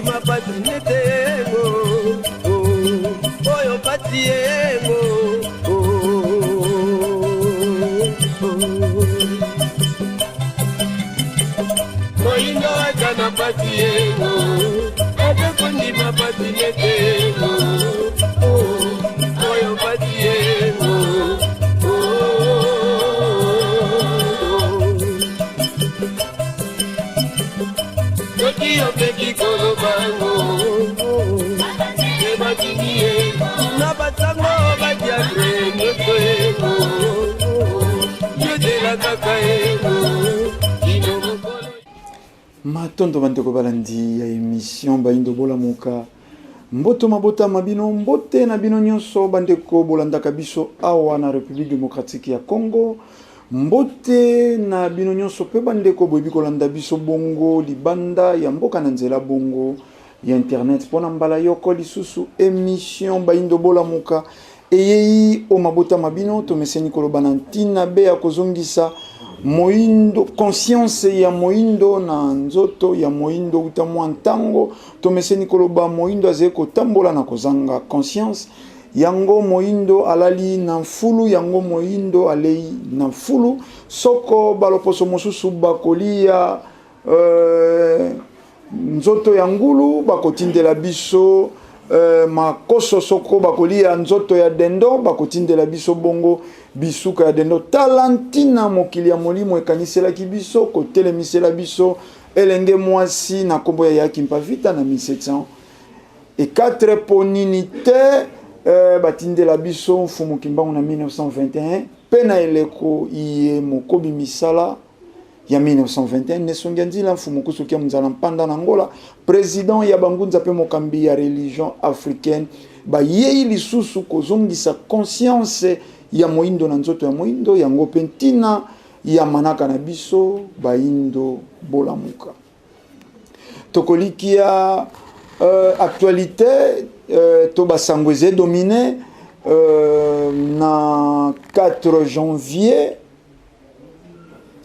kondima patinetemo oyo patiemo moindo atana patiemo ate kondima patinetemo oyo patiemo Tokyo peki kolobango Ebatinie Nabatango badiagre Nyotoemo Yodela kakaemo Matondo bandeko balandi ya émission Baindo Bolamuka Mboto mabota mabino mbote na bino nyonso bandeko bolandaka biso awa na République démocratique ya Congo mbote na bino nyonso pe bandeko boyebi kolanda biso bongo libanda ya mboka na nzela bongo ya internet pona mbala yoko lisusu émission Baindo Bolamuka eyei o mabota mabino to meseni koloba na ntina be ya kozongisa moindo conscience ya moindo na nzoto ya moindo utamwa ntango to meseni koloba moindo azeko tambola na kozanga conscience yango moindo alali na mfulu yango moindo alei na mfulu soko baloposo mosusu bakolia nzoto ya ngulu bakotindela biso makoso soko bakolia nzoto ya dendo bakotindela biso bongo bisuka ya dendo talantina mokili ya molimo ekanisela ki biso kotelemisela biso elenge mwasi na kombo ya Yaki Mpavita na 1704 poninite batindela biso mfumu kimbangu na 1921 pena eleko iye mokobi misala ya 1921 nesongia nzila mfumu kusukia mzala mpanda na Angola président ya bangunza pe mokambi ya religion africaine ba yei lisusu kozongisa conscience ya moindo na nzoto ya moindo yango pentina ya manaka na biso Baindo Bolamuka tokolikia actualité to basangweze dominé na 4 janvier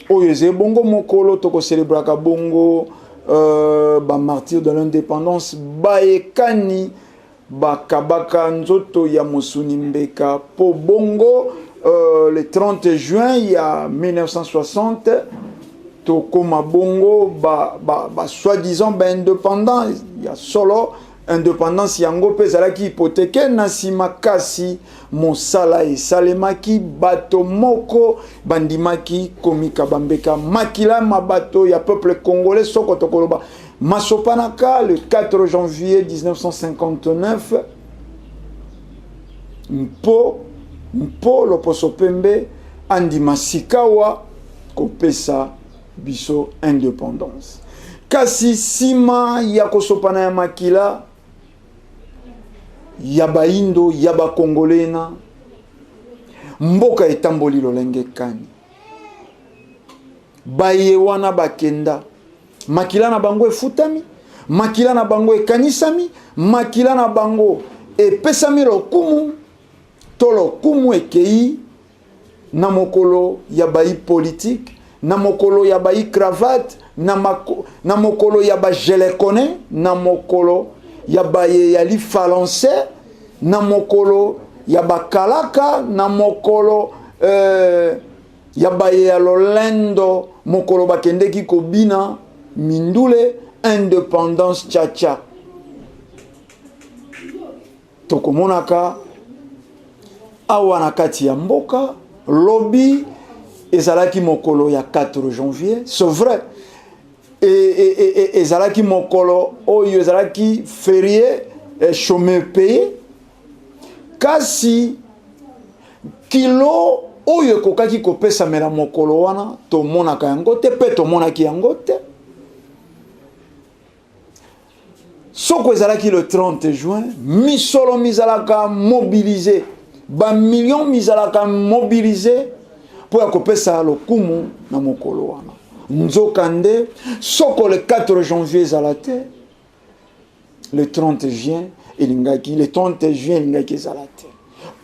oyo bongo mokolo toko célébraka bongo ba martyr de l'indépendance baekani bakabaka nzoto ya Mosuni Mbeka po bongo le 30 juin ya 1960 tokoma bongo ba soi-disant ba indépendant ya solo indépendance yango pe zalaki hypothèque na sima kasi mosala esalemaki bato moko bandimaki komika bambeka makila mabato ya peuple congolais soko tokoloba masopanaka le 4 janvier 1959 mpo loposo pembe andima sikawa kopesa biso indépendance kasi sima ya kosopana ya makila ya baindo ya bakongolena mboka etamboli lolenge kani baye wana bakenda makila na bango efutami makila na bango ekanisami makila na bango epesami lokumu to lokumu ekei na mokolo ya bayi politique na mokolo ya bayi cravate na mokolo ya ba gelekone na mokolo ya baye ya li falance na mokolo ya bakalaka na mokolo ya baye ya lolendo mokolo bakendeki kobina mindule indépendance chacha tokomonaka awa na kati ya mboka lobby ezalaki mokolo ya 4 janvier c'est vrai ezalaki mokolo oyo ezalaki férié chômeur payé kasi kilo oyo kokaki kopesa mela mokolo wana tomonaka yango te pe tomonaki yango te soko ezalaki le 30 juin misolo mizalaka mobilisé ba million mizalaka mobilisé pour ya kopesa lokumu na mokolo wana nzokande soko le 4 janvier ezalate le 30 juin elingaki le 30 juin elingaki ezalate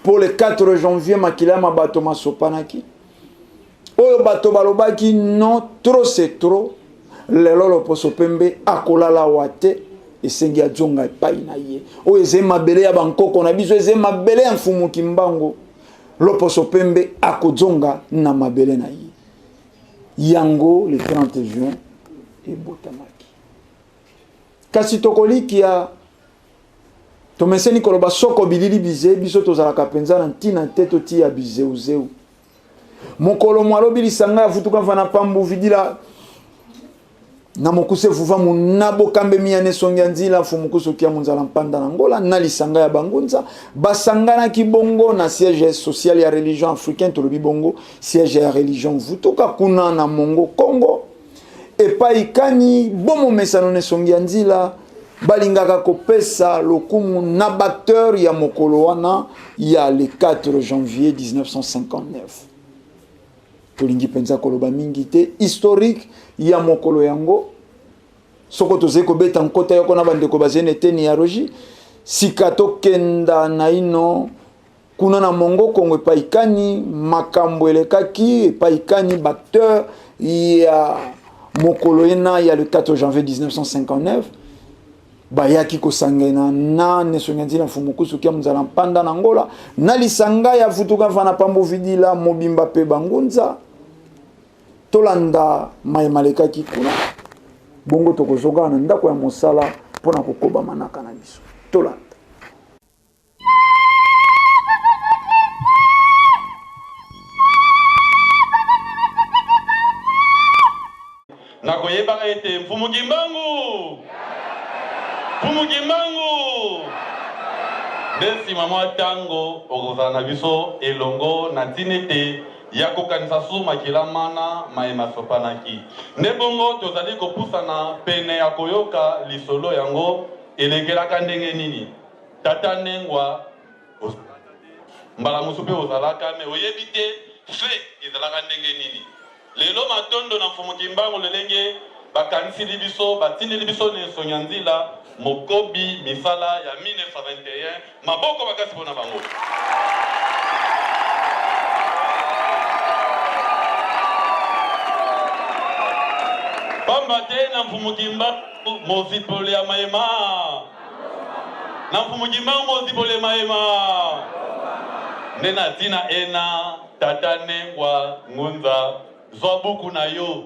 pour le 4 janvier makila mabato masopanaki oyo bato balobaki non trop c'est trop lelo loposo pembe akolala wate esengi ajonga epai na ye oyo eze mabele ya bankoko na biso eze mabele ya mfumu kimbangu loposo pembe akojonga na mabele na ye yango le 30 juin ebotamaki kasi tokolikia tomeseni koloba soko bilili bize biso tozalaka penza na ntina te totia bizeuzeu mokolo mwalobi lisanga afutuka vana pambu vidila na mokuse vuva munabo kambe miyane songia nzila fumukuso kia munzala mpanda na ngola na lisanga ya bangunza basangana kibongo na siège social ya religion africaine tolobi bongo siège ya religion vutuka kuna na mongo Congo epa ikani bomo mesano ne songia nzila balingaka kopesa lokumu na batteur ya mokolo wana ya le 4 janvier 1959 tolingi penza koloba mingi te historique ya mokolo yango soko tozali kobeta nkota yoko na bandeko bazene teni ya roji sikato kenda na ino kuna na mongo Kongo epaikani makambo elekaki epaikani batteur ya mokolo ena ya le 4 janvier 1959 bayaki kosangena na nesonganzila mfumukusu kia mzala mpanda na ngola na lisanga ya futuka vana pambo vidila mobimba pe bangunza tolanda mayemalekaki kuna bongo tokozoga na ndako ya mosala pona kokoba manaka na biso tolanda nakoyebaka ete mfumu kimbangu nsima mwa ntango okozala na biso elongo na ntina ete ya kokanisa su makila mana mayema sopanaki nde bongo tozali kopusana pene ya koyoka lisolo yango elekelaka ndenge nini tata ndengwa mbala mosu mpe ozalaka me oyebi te fe ezalaka ndenge nini lelo matondo na mfumu kimbangu lelenge bakanisili biso batindeli biso nesonga nzila mokobi misala ya 1921 maboko bakasi mpona bango pamba te na mfumu kimbangu mozipolo ya mayema na mfumu kimbangu mozipolo ya mayema nde na ntina ena tata Nengwa Ngunza zwa buku na yo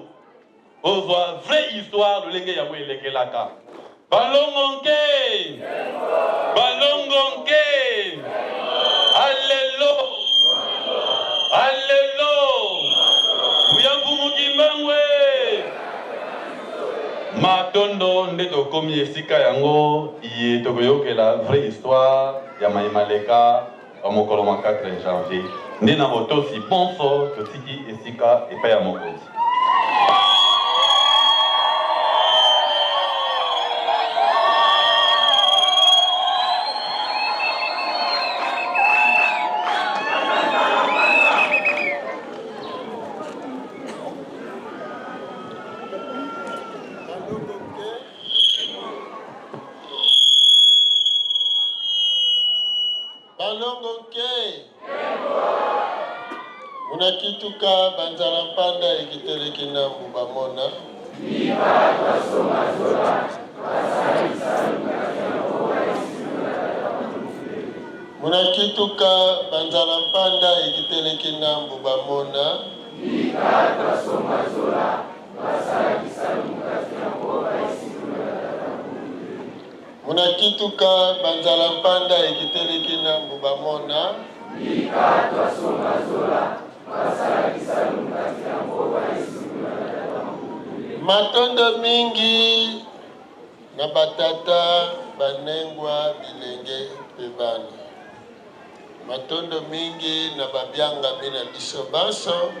ozwa vraie histoire lolenge yango elekelaka balongonke alelo buya mfumu kimbangwe matondo nde tokomi esika yango ye tokoyokela vraie histoire ya mayemaleka mokolo ma 4 janvier nde na botosi bonso totiki esika epai ya mokonzi Munakituka banzala mpanda ekitelekina mubamona munakituka banzala mpanda ekitelekina mubamona munakituka banzala mpanda ekitelekina mubamona matondo mingi na batata banengwa bilenge pebana matondo mingi na babyanga bina biso baso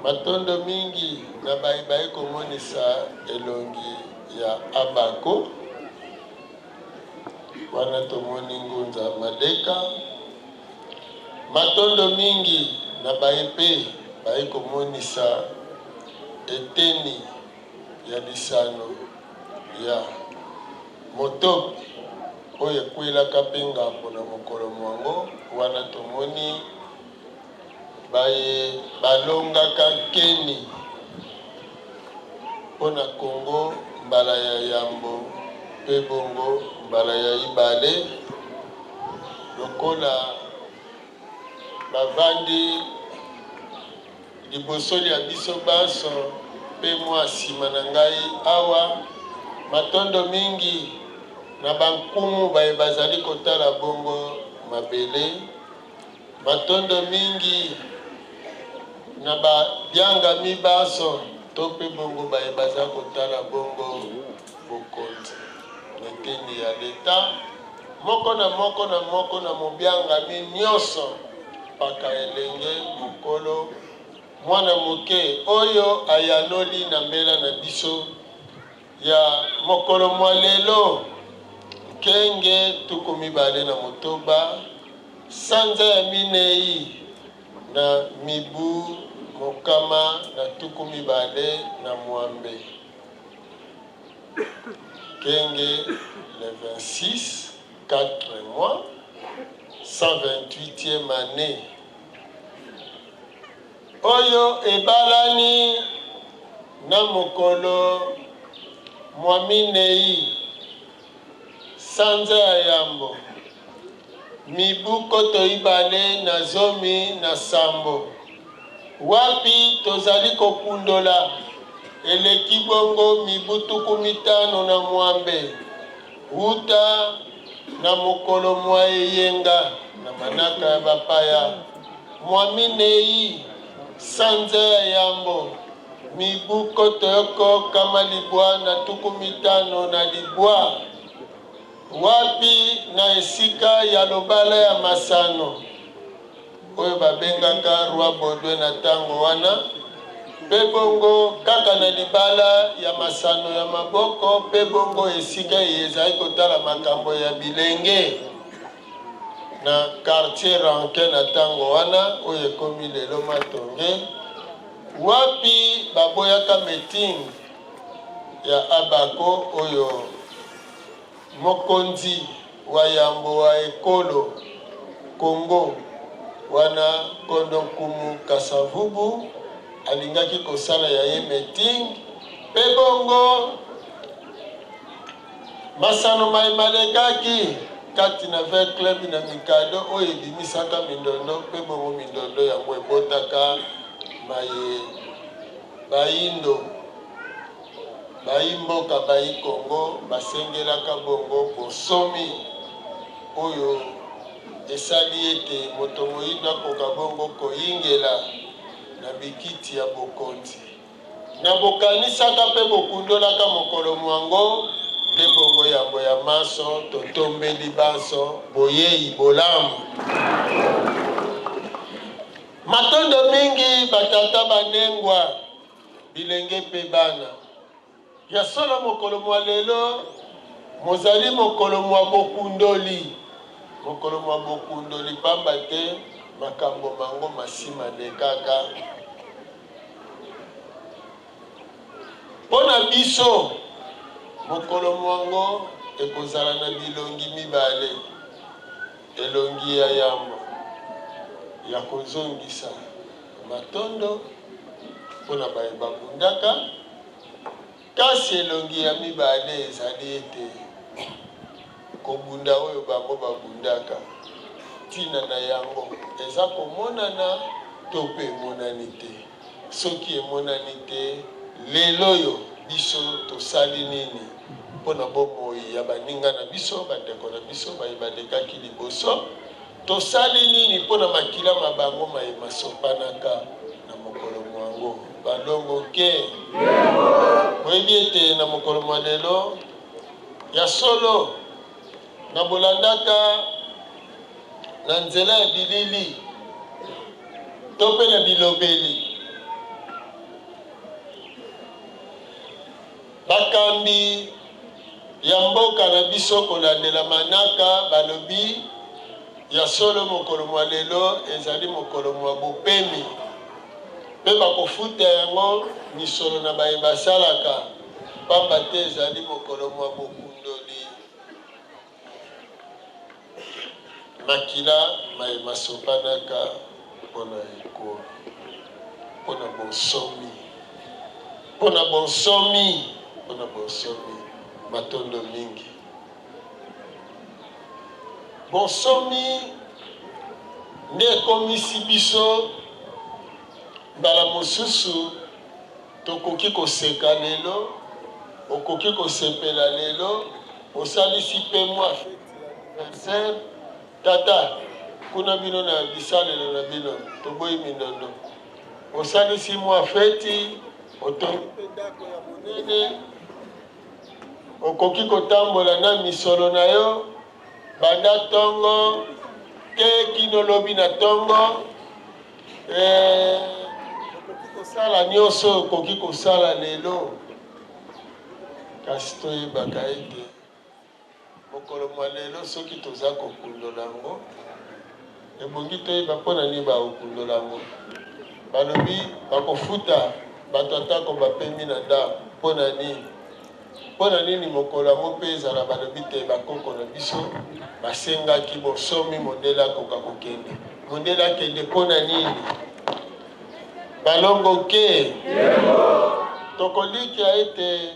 matondo mingi na baibai komonisa elongi ya abako wana tomoni Ngunza Madeka matondo mingi na baepe bai komonisa eteni ya lisano ya motopi oyo ekwelaka mpe ngambo na mokolo mwango wana tomoni baye balongaka nkeni mpona Kongo mbala ya yambo pe bongo mbala ya ibale lokola bavandi liboso ya biso baso pe mwa nsima na ngai awa matondo mingi na bankumu baye bazali kotala bongo mabele matondo mingi na babyanga mibaso to pe bongo baye baza kotala bongo bokonzi neteni ya leta moko na moko na moko na mobyanga mi nyonso paka elenge mokolo mwana moke oyo ayanoli na mbela na biso ya mokolo mwa lelo kenge tuku mibale na motoba sanza ya minei na mibu mokama na tuku mibale na mwambe kenge le 26 4 mois 128e année oyo ebalani na mokolo mwa minei sanza ya yambo mibu koto ibale na zomi na sambo wapi tozali kokundola eleki bongo mibu tuku mitano na mwambe uta na mokolo mwa eyenga na manaka ya bapaya mwa minei sanza ya yambo mibu koto yoko kama libwa na tuku mitano na libwa wapi na esika ya lobala ya masano oyo babengaka roi Baudouin na tango wana pe bongo kaka na libala ya masano ya maboko pe bongo esika ezali kotala makambo ya bilenge na quartier Rankin na tango wana oyo ekomi lelo matonge wapi baboyaka meeting ya abako oyo mokonzi wa yambo wa ekolo Kongo wana kondo nkumu Kasavubu alingaki kosala ya ye meeting pe bongo masano malekaki kati na ve club na mikado oyo ebimisaka mindondo pe bongo mindondo yango ebotaka maye baindo baimboka bai Kongo basengelaka bongo bosomi oyo esali ete moto moyindo akoka bongo koyingela na bikiti ya bokonzi na bokanisaka pe bokundolaka mokolo mwango nde bongo yango ya maso totombeli baso boyei bolamu matondo mingi batata banengwa bilenge pe bana ya solo mokolo mwa lelo mozali mokolo mwa bokundoli mokolo mwa bokundoli pamba te makambo mango masima de kaka pona biso mokolo mwango ekozala na bilongi mibale elongi ya yambo ya kozongisa matondo pona baye babundaka kasi elongi ya mibale ezali ete kobunda oyo bango babundaka tina na yango eza komonana to pe emonani te soki emonani te lelo oyo biso tosali nini mpona bomoi ya baninga na biso bandeko na biso bayebandekaki liboso tosali nini mpona makila mabango mayema sopanaka na mokolo mwango balongo ke boyebi ete na mokolo mwa lelo ya solo na bolandaka na nzela ya bilili to mpe na bilobeli bakambi ya mboka na biso kolandela manaka balobi ya solo mokolo mwa lelo ezali mokolo mwa bopemi mpe bakofuta yango misolo na baye basalaka pamba te ezali mokolo mwa bokundoli makila maye masopanaka mpona ekolo mpona bonsomi mpona bonsomi matondo mingi bonsomi nde ekomisi biso mbala mosusu tokoki koseka lelo, okoki kosepela lelo, osalisi mpe mwa anniversaire tata kuna bino na bisalelo na bino toboyi mindondo, osalisi mwa feti, otongi mpe ndako ya monene, okoki kotambola na misolo na yo banda tongo te kino lobi na tongo, okoki kosala nyonso okoki kosala lelo, kasi toyebaka ete mokolo mwa lelo soki toza kokundola yango ebongi toyeba mpona nini bakokundola yango. Balobi bakofuta bato atako bapemi na ndako mpona nini? Mpona nini mokolo yango mpe ezala balobi te bakoko na biso basengaki bosomi mondele akoka kokende. Mondele akende mpona nini? Balongo ke tokolikia ete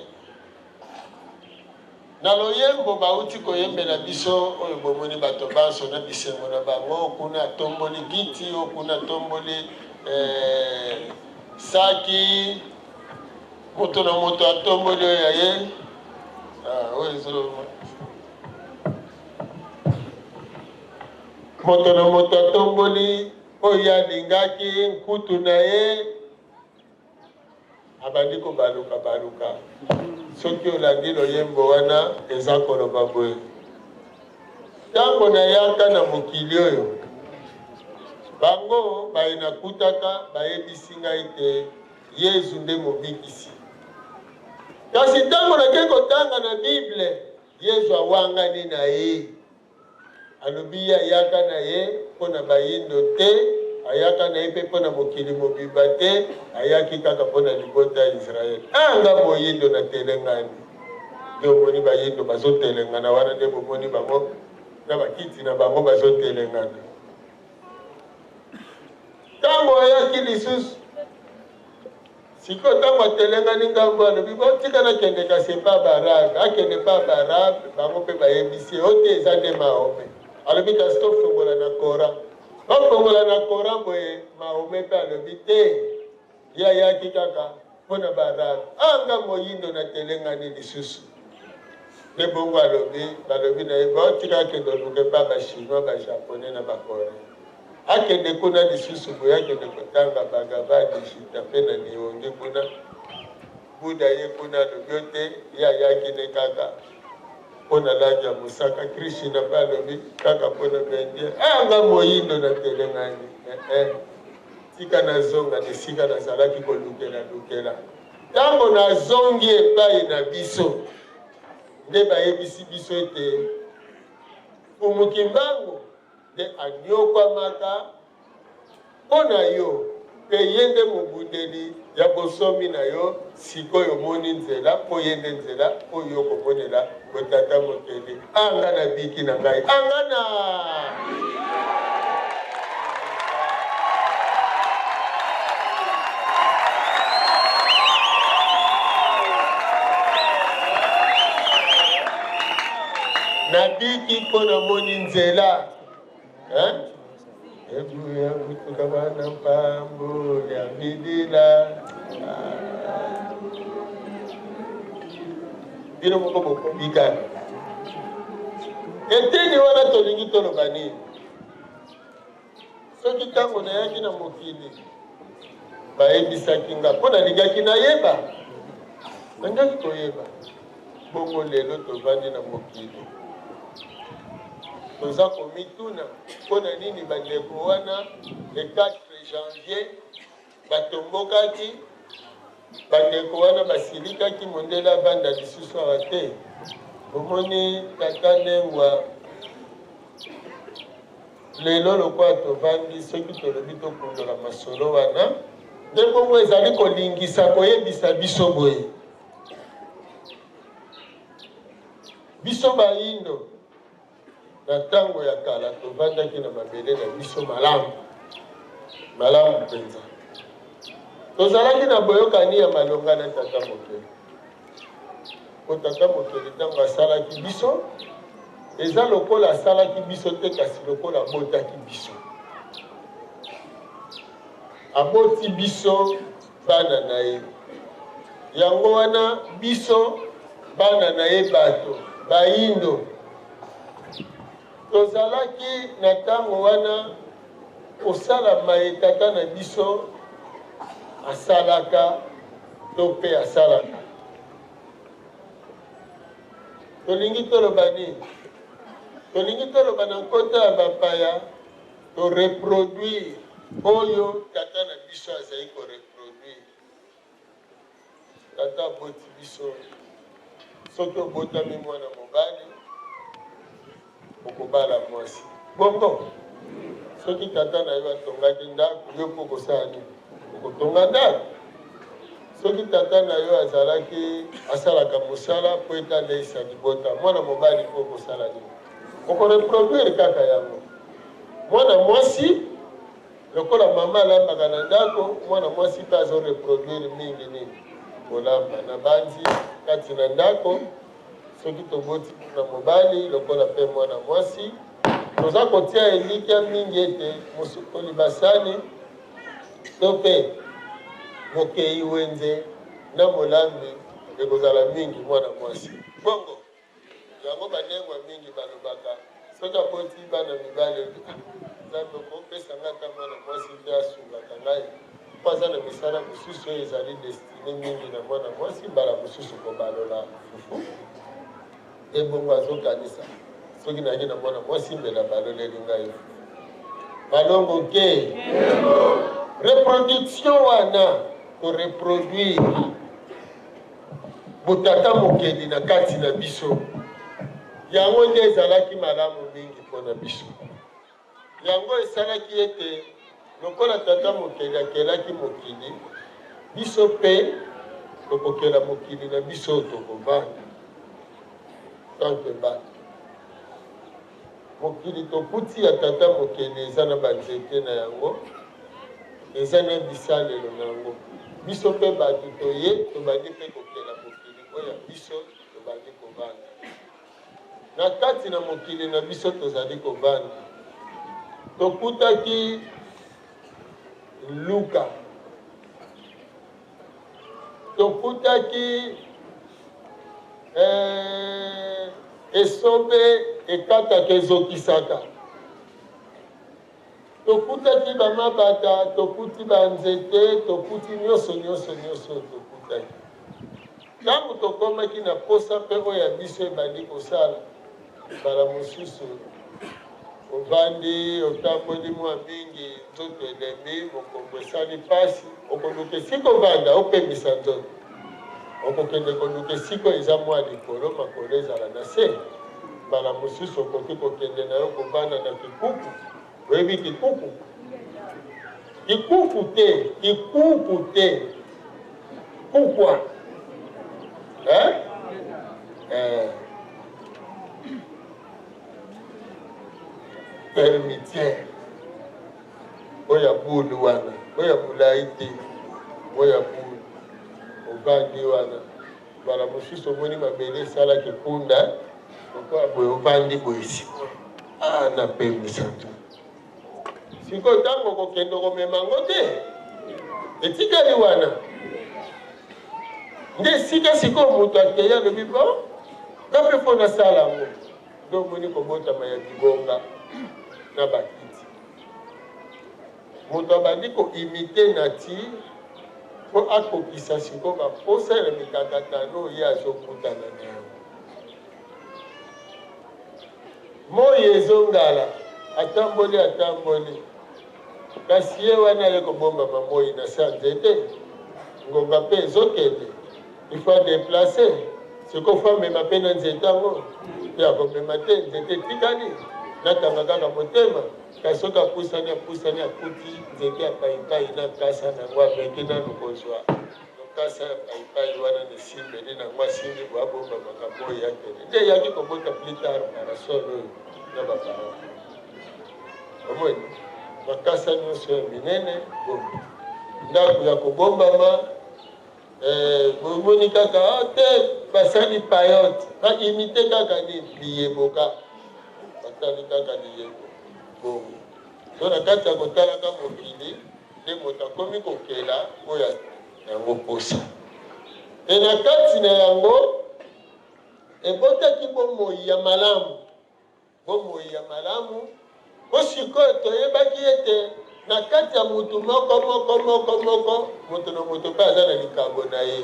na loyembo bauti koyembela biso oyo bomoni bato banso na bisengo na bango, kuna atomboli kiti, kuna atomboli saki, moto na moto atomboli oyo yaye moto na moto atomboli oyo alingaki nkutu na ye abandi kobaluka baluka. Soki olandi loyembo wana eza koloba boye ntango nayaka na mokili oyo bango bayinakutaka bayebisi ngai te Yesu nde mobikisi, kasi ntango nake kotanga na Bible Yesu awangani na ye, alobi ayaka na ye mpona bayindo te, ayaka na ye mpe mpona mokili mobimba te, ayaki kaka mpona libota ya Israele. Anga moyindo na telengani nde omoni bayindo bazotelengana wana, nde bomoni bango na bakiti na bango bazotelengana. Ntango ayaki lisusu siko ntango atelengani ngambo alobi botika nakende kasi pa barabe, akende pa barabe bango mpe bayebisi ote eza nde Mahome. Alobi kasi tofongola na Kora, bafongola na Kora boye Mahome mpe alobi te ye ayaki kaka mpona barabe. Anga moyindo na telengani lisusu nde bongo balobi na ye botika akende oluke pa bachinois bajaponais na bakore, akende kuna lisusu boye akende kotanga Bhagavad Gita mpe na nionge kuna Buda ye kuna alobi ote ye ayaki ne kaka mpona langi ya mosaka, Krishna mpe alobi kaka mpona bendie. Anga moyindo na telengani tika nazonga nesika nazalaki kolukela. Ntango nazongi epai na biso nde bayebisi biso ete Fumuki Mbangu nde anyokwamaka mpona yo mpe ye nde mobundeli ya bosomi na yo. Sikoyo omoni nzela mpo ye nde nzela oyo komonela botata mokeli. Anga na biki na ngai anga na nabiki mpona moni nzela ebu ya kutuka bana mpambo ya bidila bino moko bokobika eteni wana tolingi toloba nini? Soki ntango nayaki na mokili bayebisaki nga mpo nalingaki nayeba, nangaki koyeba. Bongo lelo tovandi na mokili toza komituna mpona nini bandeko wana le 4 janvier batombokaki, bandeko wana basilikaki mondele avanda lisusu awa te. Omoni tata Ndengwa lelo lokola tovandi soki tolobi tokundola masolo wana nde bongo ezali kolingisa koyebisa biso boye biso bayindo na ntango ya kala tovandaki na mabele na biso malamu mpenza. Tozalaki na boyokani ya malonga na tata mokeli. Po tata mokeli ntango asalaki biso eza lokola asalaki biso te kasi lokola abotaki biso. Aboti biso bana na ye. Yango wana biso bana na ye bato baindo tozalaki na ntango wana kosala maetata na biso asalaka to mpe asalaka. Tolingi toloba nini? Tolingi toloba na nkota ya bapaya to reproduire oyo tata na biso azali ko reproduire. Tata aboti biso soki obotami mwana mobali okobala mwasi. Bongo soki tata na yo atongaki ndako yo mpo kosala nini? Okotonga ndako. Soki tata na yo azalaki asalaka mosala mpo etaleisa libota mwana mobali mpo kosala nini? Okoreproduire kaka yango. Mwana mwasi lokola mama alambaka na ndako mwana mwasi mpe azoreproduire mingi nini kolamba na banzi kati na ndako. Soki toboti na mobali lokola mpe mwana mwasi toza kotia elikya mingi ete mosukoli basani to mpe mokei wenze na molambi ekozala mingi mwana mwasi. Bongo yango banengwa mingi balobaka soki aboti bana mibale nzambe kopesa nga ata mwana mwasi mpe asungaka ngai mpo aza na misala mosusu oyo ezali destine mingi na mwana mwasi mbala mosusu kobalola fufu ebongo azokanisa soki naki na mwana mwasi mbela baloleli ngai balongo ke reproduction wana koreproduire botata mokeli na kati na biso yango nde ezalaki malamu mingi mpo na biso. Yango esalaki ete lokola tata mokeli akelaki mokili biso mpe tokokela mokili na biso tokovanda tanke bato. Mokili tokuti ya tata mokeli eza na banzete na yango eza na bisalelo na yango. Biso mpe bato toye tobandi mpe kokela mokili oyo biso tobandi kovanda. Na kati na mokili na biso tozali kovanda tokutaki Luka, tokutaki esombe ekataka ezokisaka, tokutaki bamabata, tokuti banzete, tokuti nyonso tokutaki. Ntango tokomaki na posa mpe oyo ya biso ebandi kosala bala mosusu ovandi otamboli mwa mingi nzoto elembi mokongo esali pasi okoluka esika ovanda opemisa nzoto okokende koluka esika eza mwa likolo makolo ezala na se bala mosusu okoki kokende na yo kovanda na kikuku. Oyebi kikuku? Kikuku te kukwa permitiere oya bulu wana oya bulai te oya bulu ovandi wana bala mosusu omoni mabele esalaki kunda okoya boye ovandi boye sikoyo na pemisa tu sikoyo ntango okokende komemango te etikali wana nde esika sikoyo moto akeya alobi bo nga mpe mpo nasala yango nde omoni kobotama ya bibonga na bakiti. Moto abandi koimite nature mpo akokisa sikoyo baposa ya mikakatano ye azokutana na yango. Moi ezongala atamboli kasi ye wana ye kobombama moi na se nzete ngonga mpe ezokende ifo adeplace sikoyo fo amema mpe na nzete yango mpe akomema te nzete etikali natanga kaka motema kasi soki apusani akuti nzete ya paipai na kasa nango ameki nanu kozwa lokasa ya paipai wana nesimbeli nango asimbi boabomba makambo oyo yakende nde eyaki kobota plitar parasol oyo na baparent omoni makasa nyonso ya minene ndako ya kobombama bomoni kaka te basali payote baimite kaka nini biyeboka atalika kaliyeko bongo so na kati ya kotalaka mokili nde moto akomi kokela oyo yango posa e na kati na yango ebotaki bomoi ya malamu osikoyo toyebaki ete na kati ya mutu moko moto na moto mpe aza na likambo na ye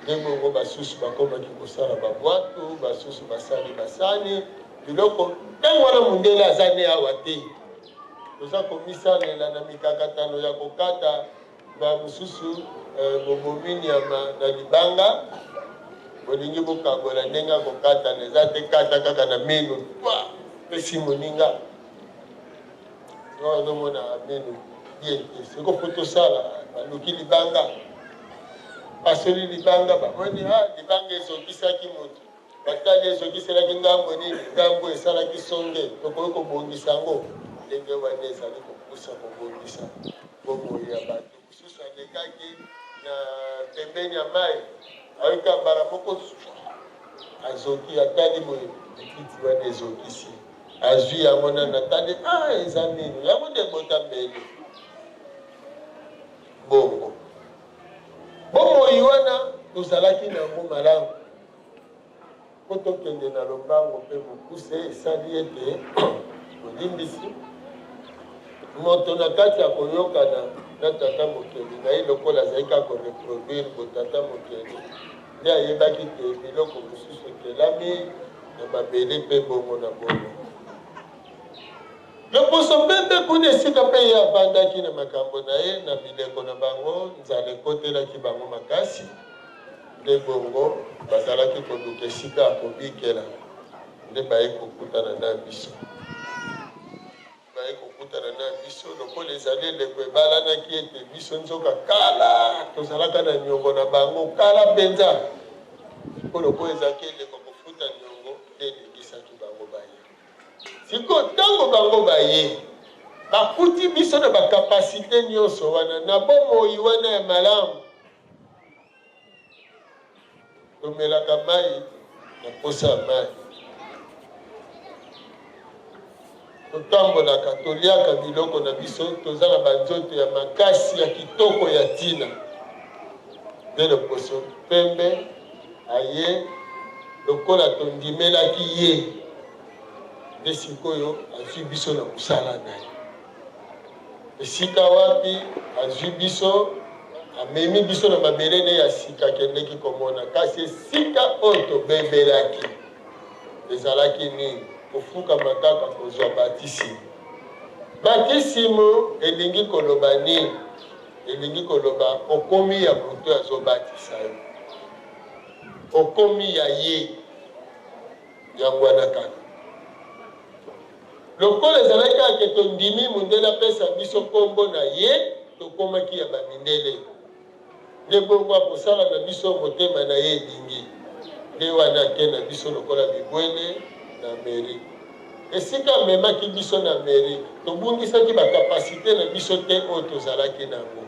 ndenge ongo basusu bakomaki kosala babwato basusu basali basani biloko ntango wana mundele aza ne awa te toza komisalela na mikakatano ya kokata bamosusu bobomi nyama na libanga bolingi bokangola ndenge akokatana eza te kata kaka na meno pesi moninga ozomona meno bien te siko po tosala baluki libanga basoli libanga bamoni libanga ezokisaki moto batali ezokiselaki ngambo nini ngambo esalaki songe tokoki kobongisa yango ndenge wana ezali kopusa kobongisa bomoi ya bato mosusu alekaki na pembeni ya mai ayoka mbala moko azoki atali boye ekiti wana ezokisi azwi yango nana atali eza nini yango nde bota mbele bongo bomoi wana tozalaki nango malamu po tokende na lombango mpe mokuse esali ete tolimbisi moto na kati ya koyokana na tata mokeli na ye lokola azalaki akoreproduire botata mokeli nde ayebaki te biloko mosusu ekelami na mabele mpe bongo na bongo loposo mpe kuna esika mpe ye avandaki na makambo na ye na bileko na bango nzala ekotelaki bango makasi nde bongo bazalaki koluka esika akobikela nde baye kokutana na biso lokola ezali eleko ebalanaki ete biso nzoka kala tozalaka na niongo na bango kala mpenza mpo lokola ezalaki eleko kofuta niongo nde elingisaki bango baye siko ntango bango baye bakuti biso na bakapasite nyonso wana na bomoi wana ya malamu tomelaka mai na posa ya mai totambolaka toliaka biloko na biso toza na banzoto ya makasi ya kitoko ya ntina nde loposo pembe aye lokola tondimelaki ye nde sikoyo azwi biso na mosala na ye esika wapi azwi biso amemi biso na mabele ne ya sika akendeki komona kasi esika oyo tobembelaki ezalaki nini kofukama kaka kozwa batisimo batisimo elingi koloba nini elingi koloba okomi ya moto azobatisa yo okomi ya ye yango wana kaka lokola ezalaki ake tondimi mondele apesa biso nkombo na ye tokomaki ya bamindele nde bongo akosala na biso motema na ye elingi nde wana ake na biso lokola bibwele na Amérique esika amemaki biso na Amérique tobungisaki bakapasite na biso te oyo tozalaki nango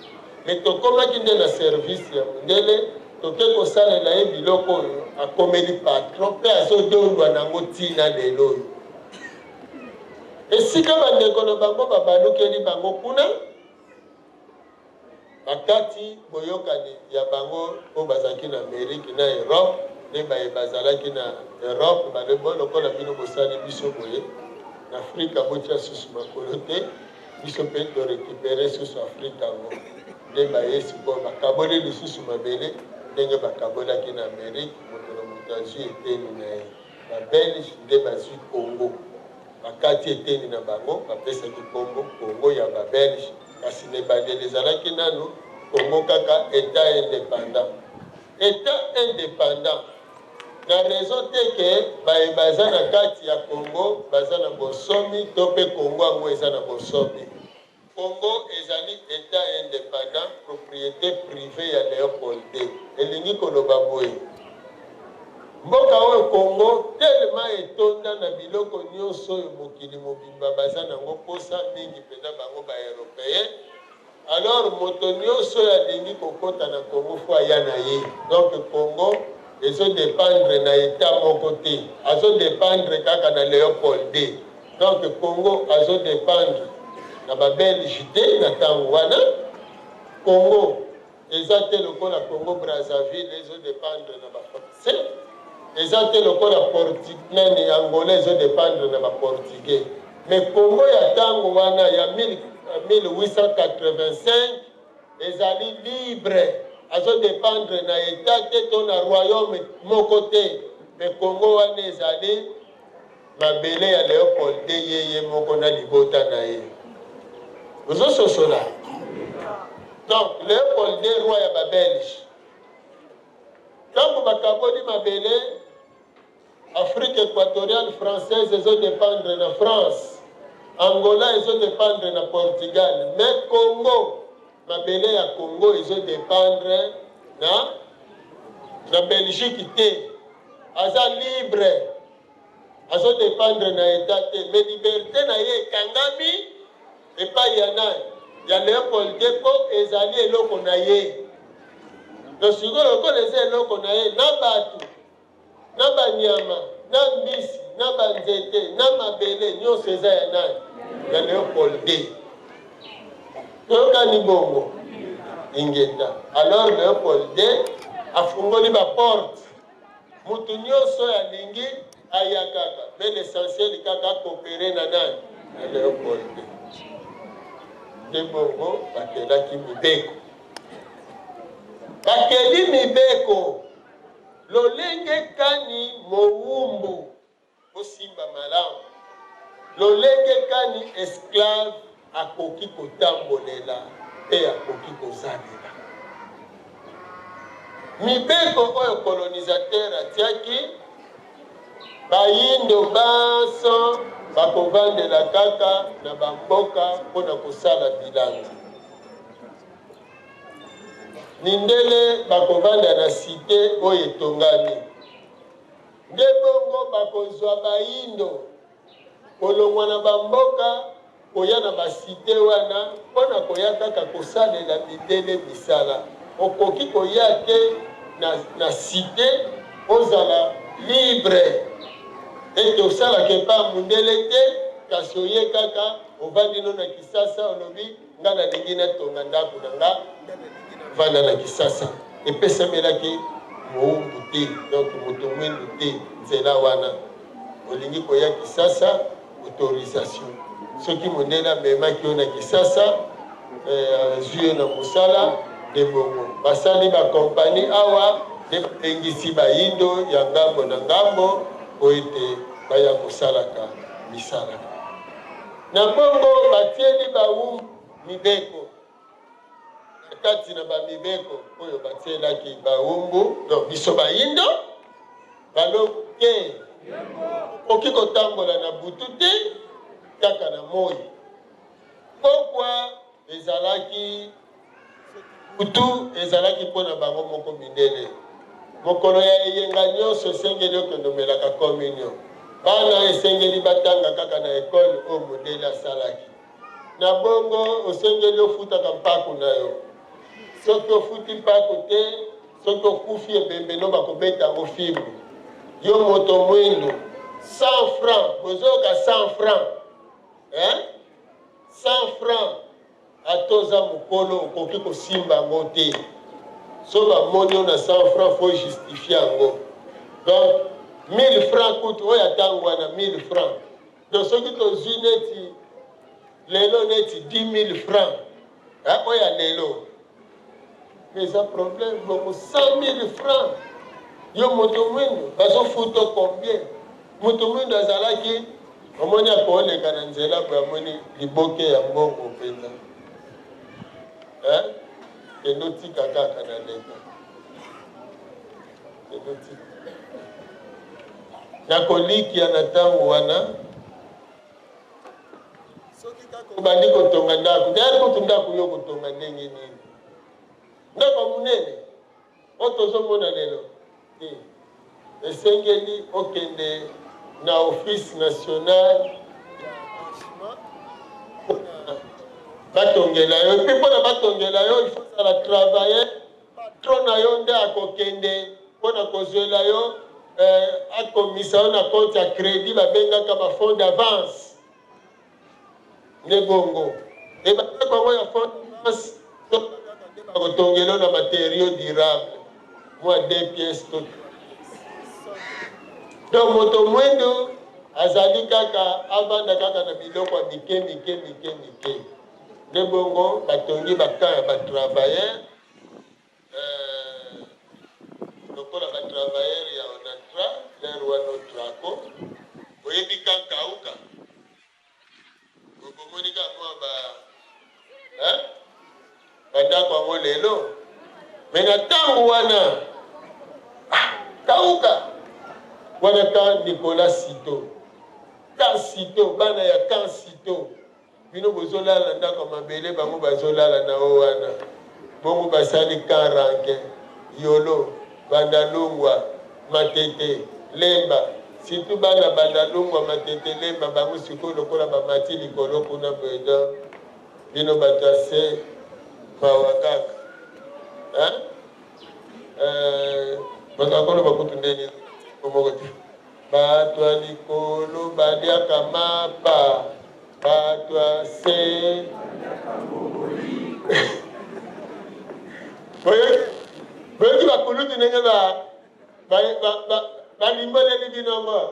me tokomaki nde na service ya mondele toke kosalela ye biloko oyo akomeli patron mpe azodondwa nango ntina lelo oyo esika bandeko na bango babalukeli bango kuna bakati boyokani ya bango oyo bazalaki na Amérique na Europe nde baye bazalaki na Europe balebo lokola bino bosali biso boye na Afrika botia susu makolo te biso mpe torekipere susu Afrika yango nde baye sikoyo bakaboli lisusu mabele ndenge bakabolaki na Amérique moto na moto azwi eteni na ye babelge nde bazwi Congo bakati eteni na bango bapesaki nkombo Congo ya babelge kasi na ebandeli ezalaki nanu Congo kaka état indépendant na raison te ke baye baza na kati ya Congo baza na bosomi to mpe Congo yango eza na bosomi Congo ezali état indépendant propriété privée ya Léopold II elingi koloba boye mboka oyo Congo telema etonda na biloko nyonso oyo mokili mobimba baza nango posa mingi mpenza bango baeuropéen alors moto nyonso oyo alingi kokota na Congo fo aya na ye donc Congo ezodépendre na état moko te, azodépendre kaka na Léopold D. Donc Congo azodépendre na babelge te na ntango wana. Congo eza te lokola Congo Brazzaville ezodépendre na bafrançais, eza te lokola nani angolais ezodépendre na baportugais. Mais Congo ya ntango wana ya 1885 ezali libre, azodépendre na état te to na royaume moko te. Mais Congo wana ezali mabele ya Léopold D ye moko na libota na ye. Ozososola. Donc Léopold D roi ya babelge. Tango bakaboli mabele, Afrique équatoriale française ezodépendre na France, Angola ezodépendre na Portugal, mais Congo mabele ya Congo ezodépendre na Belgique te. Aza libre, azodépendre na état te, mais liberté na ye ekangami epai ya nani? Ya Léopold D po ezali eloko na ye. Donc sikoyo lokola eza eloko na ye, na bato na banyama na mbisi na banzete na mabele nyonso eza ya nani? Ya Léopold D. Toyokani bongo ingenda. Alors Léopold D afungoli baporte, mutu nyonso alingi aya kaka, mais l'essentiel kaka coopérer na nani? Na Léopold D. De bongo bakelaki mibeko, bakeli mibeko lolenge kani mowumbu osimba malamu, lolenge kani esclave akoki kotambolela pe akoki kozalela. Mibeko oyo colonisateur atiaki, bayindo baso bakovandela kaka na bamboka mpona kosala bilanga. Mindele bakovanda na site oyo etongami. Nde bongo bakozwa bayindo kolongwa na bamboka koya na basite wana mpona koya kaka kosalela mindele misala. Okoki koya te na site ozala libre ete osalaka epa mundele te, kasi oye kaka ovandi no na Kisasa olobi nga nalingi natonga ndako na nga vanda na Kisasa. Epesamelaki mowumbu te, donc moto mwindu te nzela wana. Olingi koya Kisasa, autorisation. Soki mondele amemaki yo na Kisasa, azwi yo na mosala de bongo. Basali bakompani awa epengisi bayindo ya ngambo na ngambo oite baya kosalaka misala. Na bongo batieli bawumbu mibeko. Kati na bamibeko oyo batielaki bawumbu, donc biso bayindo baloke oki kotambola na butu te kaka na moi. Pokwa ezalaki butu ezalaki mpona bango moko mindele. Mokolo ya eyenga nyonso esengeli okendomelaka communion. Bana esengeli batanga kaka na ekole oyo modele asalaki. Na bongo osengeli ofutaka mpako na yo. Soki ofuti mpako te, soki okufi ebembeno bakobeta yango fibre. Yo moto mwindu 100 francs, bozoka 100 francs. 100 francs atoza mokolo okoki kosimba yango te. So bamoni yo na 100 francs faut justifier yango. Donc 1000 francs kutu oyo atango wana 1000 francs. Donc soki tozwi neti lelo neti 10 000 francs oyo lelo, mais un problème bongo 100 000 francs. Yo moto mwindu bazofuta combien? Moto mwindu azalaki omoni akooleka na nzela po amoni liboke ya mbongo mpenza. Kendo tika kaka na leka. Kendo tika. Na koliki ya na tango wana. Soki kako obandi kotonga ndako. Tayari kutu ndako yo kotonga ndenge nini. Ndako munene. Otozomona lelo. Esengeli okende na office national batongela yo. Epi mpona batongela yo, il faut la travailler. Patron na yo nde akokende pour na kozwela yo akomisa na compte ya crédit babengaka ba fonds d'avance ne bongo et bandako yango ya fonds d'avance bakotongela na matériaux durable moi 2 pièces tout donc moto mwendo azali kaka avanda kaka na biloko ya mike ne bongo batongi bakamp ya batravailleur lokola batravailleur ya onatra lere wana otrako oyebi kankauka okomonika mwa bandako yango lelo me na ntango wana kauka wana ka Nicolas Sito Sito bana ya kan Sito bino bozolala ndako mabele bango bazolala na o wana bongo basali kan ranke yolo bandalungwa matete lemba situ bana bandalungwa matete lemba bango sikoyo lokola bamati likolo kuna bweda bino batase mawakaka bakakolo bakutu ndeni omokoti batwa likolo badiaka mapa batwa se boyoki bakulutu ndenge balimboleli binomo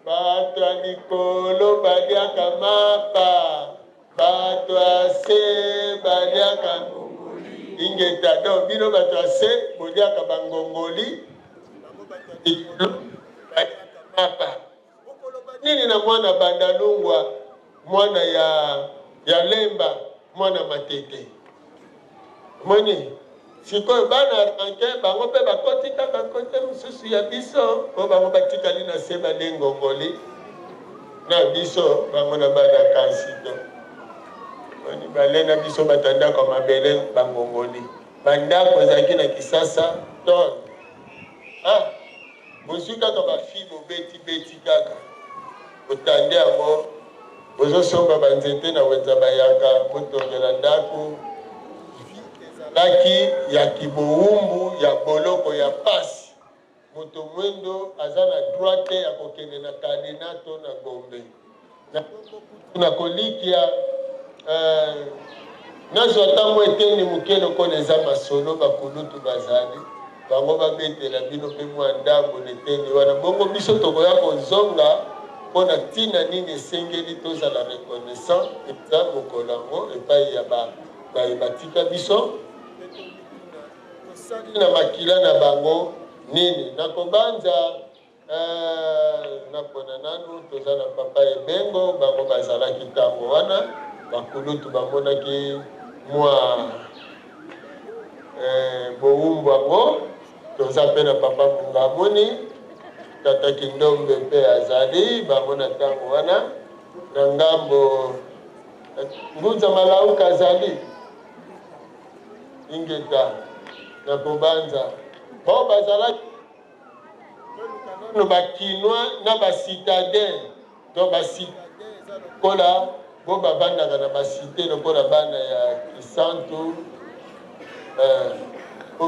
batwa likolo badiaka mapa batwa se badiaka ingeta donc bino batwa se bodiaka bangongoli mapa nini na mwana bandalungwa mwana ya lemba mwana matete moni sikoyo bana ranke bango mpe bakoti kaka kote mosusu ya biso po bango batikali na se balengongoli na biso bango na bana kansito moni bale na biso batandako mabele bangongoli bandako ezalaki na Kisasa ton bozwi kaka bafi bobeti kaka otande yango bozosomba banzete na wenza bayaka botongela ndako ezalaki ya kibowumbu ya boloko ya pasi moto mwendo aza na droite ya kokende na kadena to na Gombe na kolikia nazwa ntango eteni moke lokola eza masolo bakulutu bazali bango babetela bino mpe mwa ndambo leteni wana bongo biso tokoya kozonga mpo na ntina nini esengeli tozala reconnaissant eza mokolo yango epai ya batika biso tosali na makila na bango nini nakobanza napona nanu toza na papa ebengo bango bazalaki ntango wana bakulutu bamonaki mwa bowumbu yango toza mpe na papa mungamoni tata kindombe mpe azali bango na ntango wana na ngambo mbuza malauka azali ingeta na kobanza bo bazalaki no bakinois na bacitadin to bacitadin eza lokola bo bavandaka na basite lokola bana ya Kisantu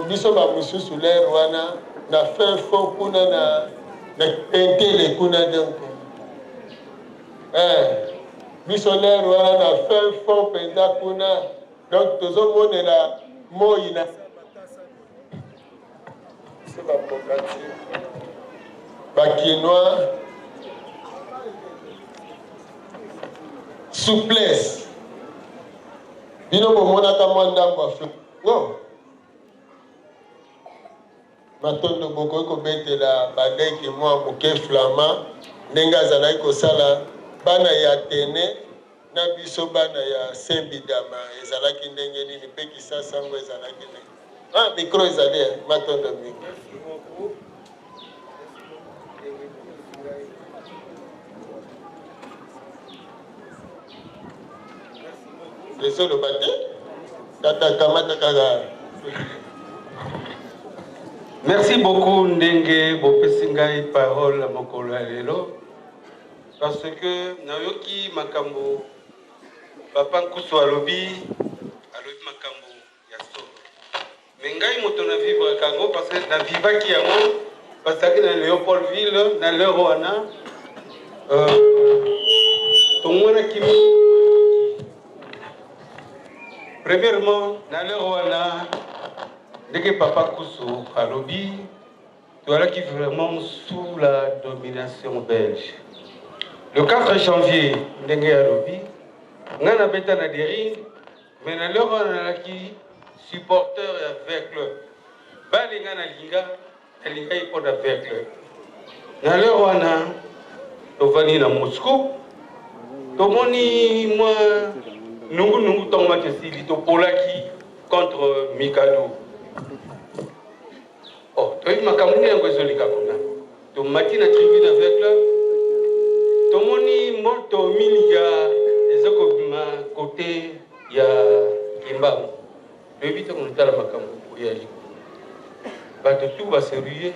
biso bamosusu lere wana na fin fond kuna na entele kuna donc biso lere wana na fin fond mpenza kuna donc tozomonela moi na biso bapokati bakinois souplesse bino bomonaka mwa ndambo aflango matondo bokoki kobetela badeke mwa moke flama ndenge azalaki kosala bana ya Atene na biso bana ya Saint-Bidama ezalaki ndenge nini mpe Kisasa yango ezalaki ndenge mikro ezali matondo mikro lesolo bate tata kamata kaka. Merci beaucoup ndenge bopesi ngai parole mokolo ya lelo parce que nayoki makambo papa Nkusu alobi makambo ya solo Mais ngai moto na vivre kango parce que na vivaki yango parce que na Léopoldville na Leroana tongwana kimi premièrement na Leroana dès que papa Koussou alobi voilà qui vraiment sous la domination belge. Le 4 janvier ndenge alobi ngana beta na deri mais na Leroana qui supporter avec le balinga na linga elinga ipona avec le na Leroana tovani na Moscou tomoni moi nungu tongma kesili to polaki contre Mikado. Oh toi makamuni yango ezolika kuna to matina tribune avec le tomoni moto milia ezoko ma côté ya Kimbangu. Le but est qu'on est à la makambo pour y aller. Bah de tout va se ruer.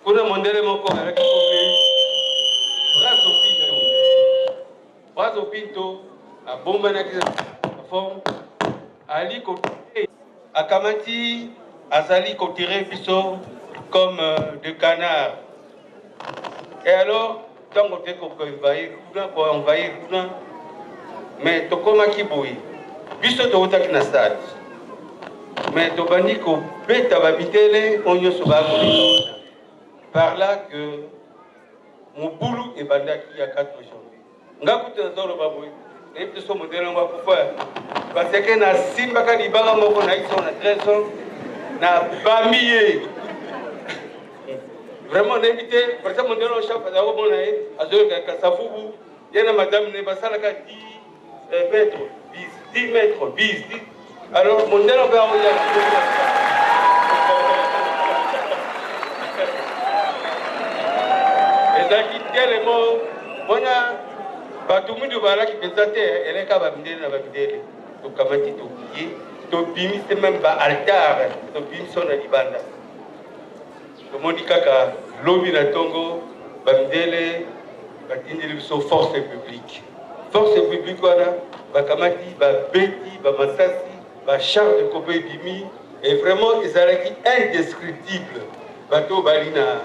Pour le mondial mon corps avec bras au pinto, à Bombana qui forme, Ali côté, à Kamati, Azali côté piso comme de canard. Et alors, tant qu'on fait qu'on envahir, mais Tokoma qui bouille, biso to utak na stade. Mais tobani ko beta babitele onyo soba ko par là que mon boulot est bandaki à 4 janvier. Ngakuta nzolo baboy et puis so modèle on va pour faire parce que na simba ka libanga moko na iso na trésor na bamiye vraiment d'inviter par exemple modèle on chef à au bon nae azo ka safubu yana madame ne basala ka 10 mètres 10 mètres 10 alors mon modèle on va envoyer et donc quel mot bona batumudu balaki pensate eleka babindele na babindele to kamati to ki to bimi c'est même ba altar to bimi sona libanda to moni kaka lobi na tongo babindele batindeli so force publique wana bakamati ba beti ba masasi ba char de kobe bimi et vraiment ezalaki indescriptible bato balina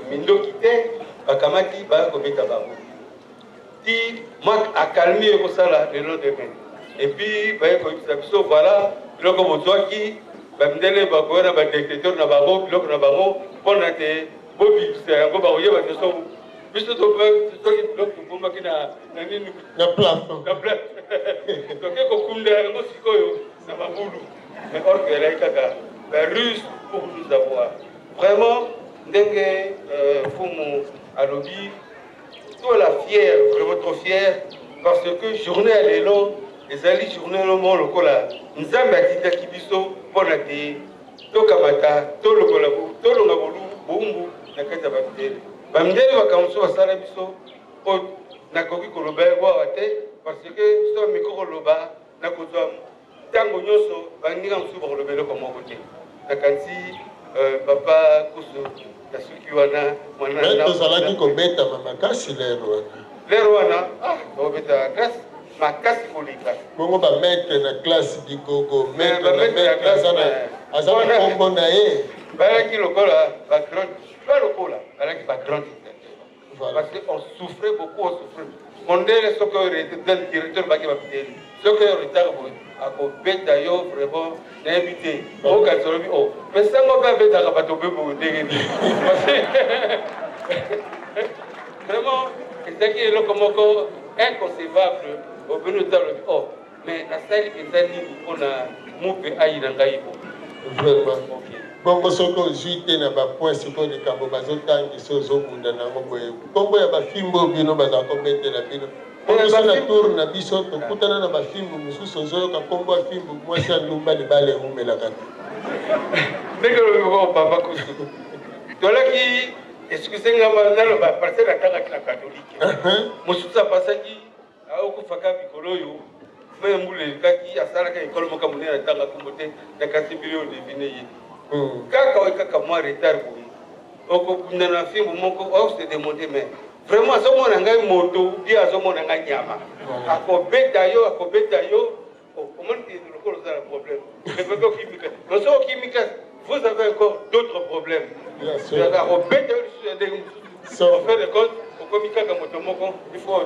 mindokite bakamati ba kobeta bango ti moi a calmé ko sala le lendemain et puis ba ko biso voilà loko bozwaki bamdele ba ko na ba détecteur na bango biloko na bango pona te bobi c'est ngo ba oyeba te so biso to ba to ki biloko bomba kina na nini na plafond to ke ko kunda ngo sikoyo na babulu mais or que là kaka ba russe pour nous avoir vraiment ndenge fumu alobi tout la fière vraiment trop fière parce que journée à l'élo les alliés journée le monde lokola nzambe atindaki biso pona te to kamata to lokola to longa bolu bombu na kata batele bamdele bakamso basala biso po nakoki koloba wa te parce que so mikoro loba na kozwa tango nyoso bandinga msuba kolobelo kwa moko te nakansi papa kuso nasuki wana mwana na tozalaki kobeta makasi lero wana tobeta makasi makasi kolika bongo bametre na classe bigogo maître aza na kombo na ye balaki lokola bagrand balokola balaki bagrand parce qu'on souffrait beaucoup mondele soki oyo directeur baki bapiteli soki oyo retard boye akobeta yo vraiment nayebi te okanisa olobi o mais sango mpe abetaka bato mpe boye ndenge nini vraiment ezalaki eloko moko inconcevable obeni ota lobi o mais nasali mpenza nini mpona mupe ayi na ngai bo vraiment bongo soki ozwi te na bapoint sikoyo likambo bazotangisa ozobunda nango boye kombo ya bafimbo bino bazala kobetela bino biso na tour na biso tokutana na bafimbo mosusu ozoyoka kombo ya fimbo mwasi ya ndumba libala eumelaka te ndenge lobi ko papa kusu tolaki excuse nga naloba parce natangaki na katolike mosusu apasaki aokufaka bikolo oyo me mbula elekaki asalaka ekolo moko monene atanga kombo te nakasi bino odevine ye kaka oyo kaka mwa retard boye okokunda na fimbo moko ose demonde mais vraiment azomona ngai moto bie azomona ngai nyama akobeta yo Comment le problème? Vous avez encore d'autres problèmes. Bien sûr. On fait des comptes, il faut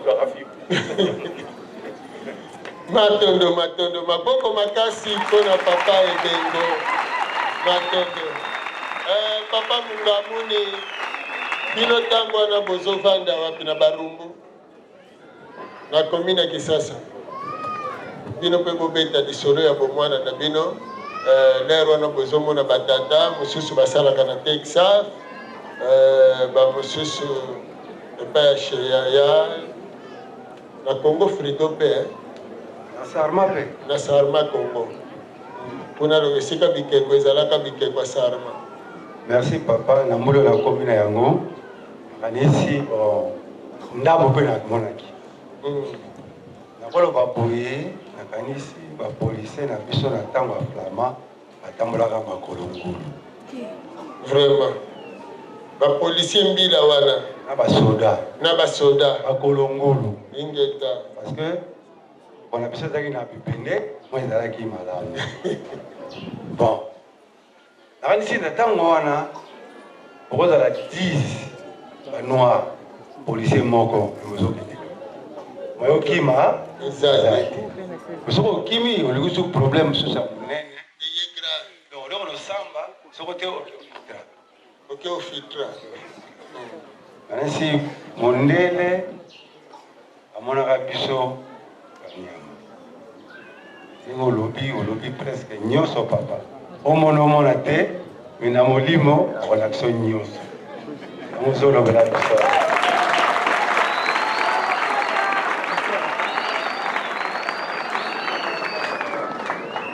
Matondo, maboko makasi pona papa ebengo. Matondo. Papa Mungamuni, bino tango wana bozovanda wapi na Barumbu? Na komina Kisasa. Bino pe bobeta disolo ya bomwana na bino. Lero wana bozomona batata, mususu basalaka na Texas. Ba mususu epa ya na Congo Frigo pe. Na Sarma Congo. Puna lo esika bikeko ezalaka bikeko Sarma. Merci papa, na mulo na komina yango. Kanisi ndabo pe na monaki. Na bolo baboye na kanisi ba police na biso na tango flama atambolaka makolo ngulu. Vraiment. Ba policier mbila wana na ba soda makolo ngulu ingeta parce que on a besoin d'un bipende moi ezalaki malamu. Bon. Na kanisi na tango wana okoza la 10 ba noir policier moko mozokite. Moyo kima exact. Soko kimi olikusu problème sur sa munene. Donc on le samba soko te okifitra. Ok ofitra. Anasi mondele amonaka biso kanyama. Singo olobi presque nyonso papa. Omona te mina molimo relaxo nyonso. Mozolo bela biso.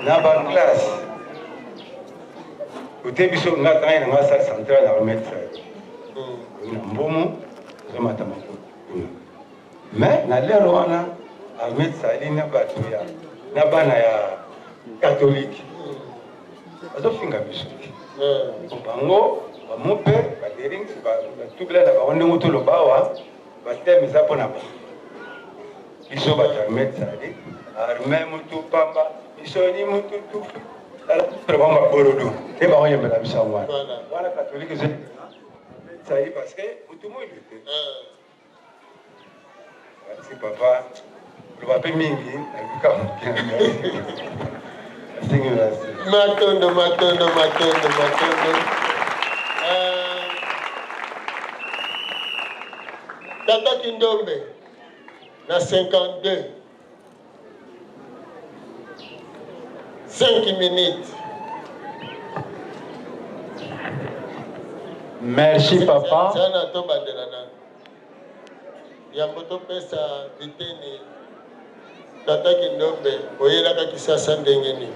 Na ba classe. Ute biso ngata na salle centrale na remettre. Mbomo remata mako. Mais na lero wana remettre sali na batuya. Na bana ya catholique. Azofinga biso. Bango ba mope ba dering ba tubla na ba onde ngoto lobawa ba teme za pona ba. Biso ba remettre sali arme mutu pamba isoni mutu tu ala probamba borodo e ba oyembe la bisa wana wana catholique c'est ça parce que mutu mo ile merci papa le va pe mingi alika matondo Tata Kindombe na 52 5 minutes. Merci papa. Sana to badelana. Ya moto pesa biteni. Tata Kindombe oyelaka Kisasa ndengeni.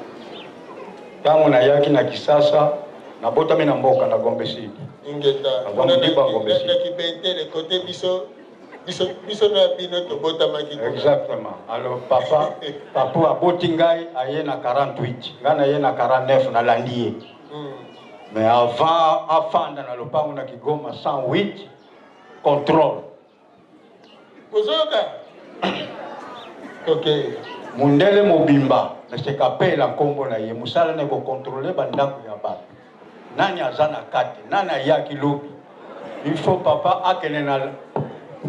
Tangu na yaki na Kisasa na bota mina mboka na Gombe Sud. Ingeta. Ona na Gombe Sud. Na kibente le côté biso na bino to bota maki. Exactement. Alors papa aboti ngai aye na 48. Ngana aye na 49 na landie. Mais avant afanda na lopango na Kigoma 108 contrôle. Kozoka. OK. Mundele mobimba na sekapela nkombo na ye musala ne ko contrôler bandako ya bato. Nani azana kate, nani ayaki lobi. Il faut papa akene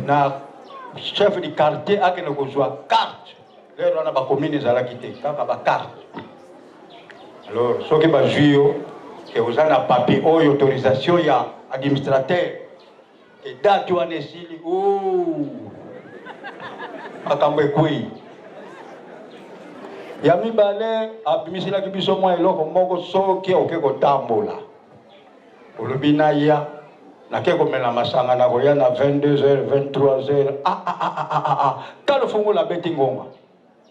na chef du quartier akene ko joa carte. Lero na ba commune zalaki te kaka ba carte. Alors soki ba juio que vous avez un papier ou autorisation ya administrateur et date ou anesili akambe kui ya mibale abimisila kibiso mwa eloko moko soki oke kotambola olobina ya nakeko mela masanga na koya na 22h 23h kalo fungo la beti ngoma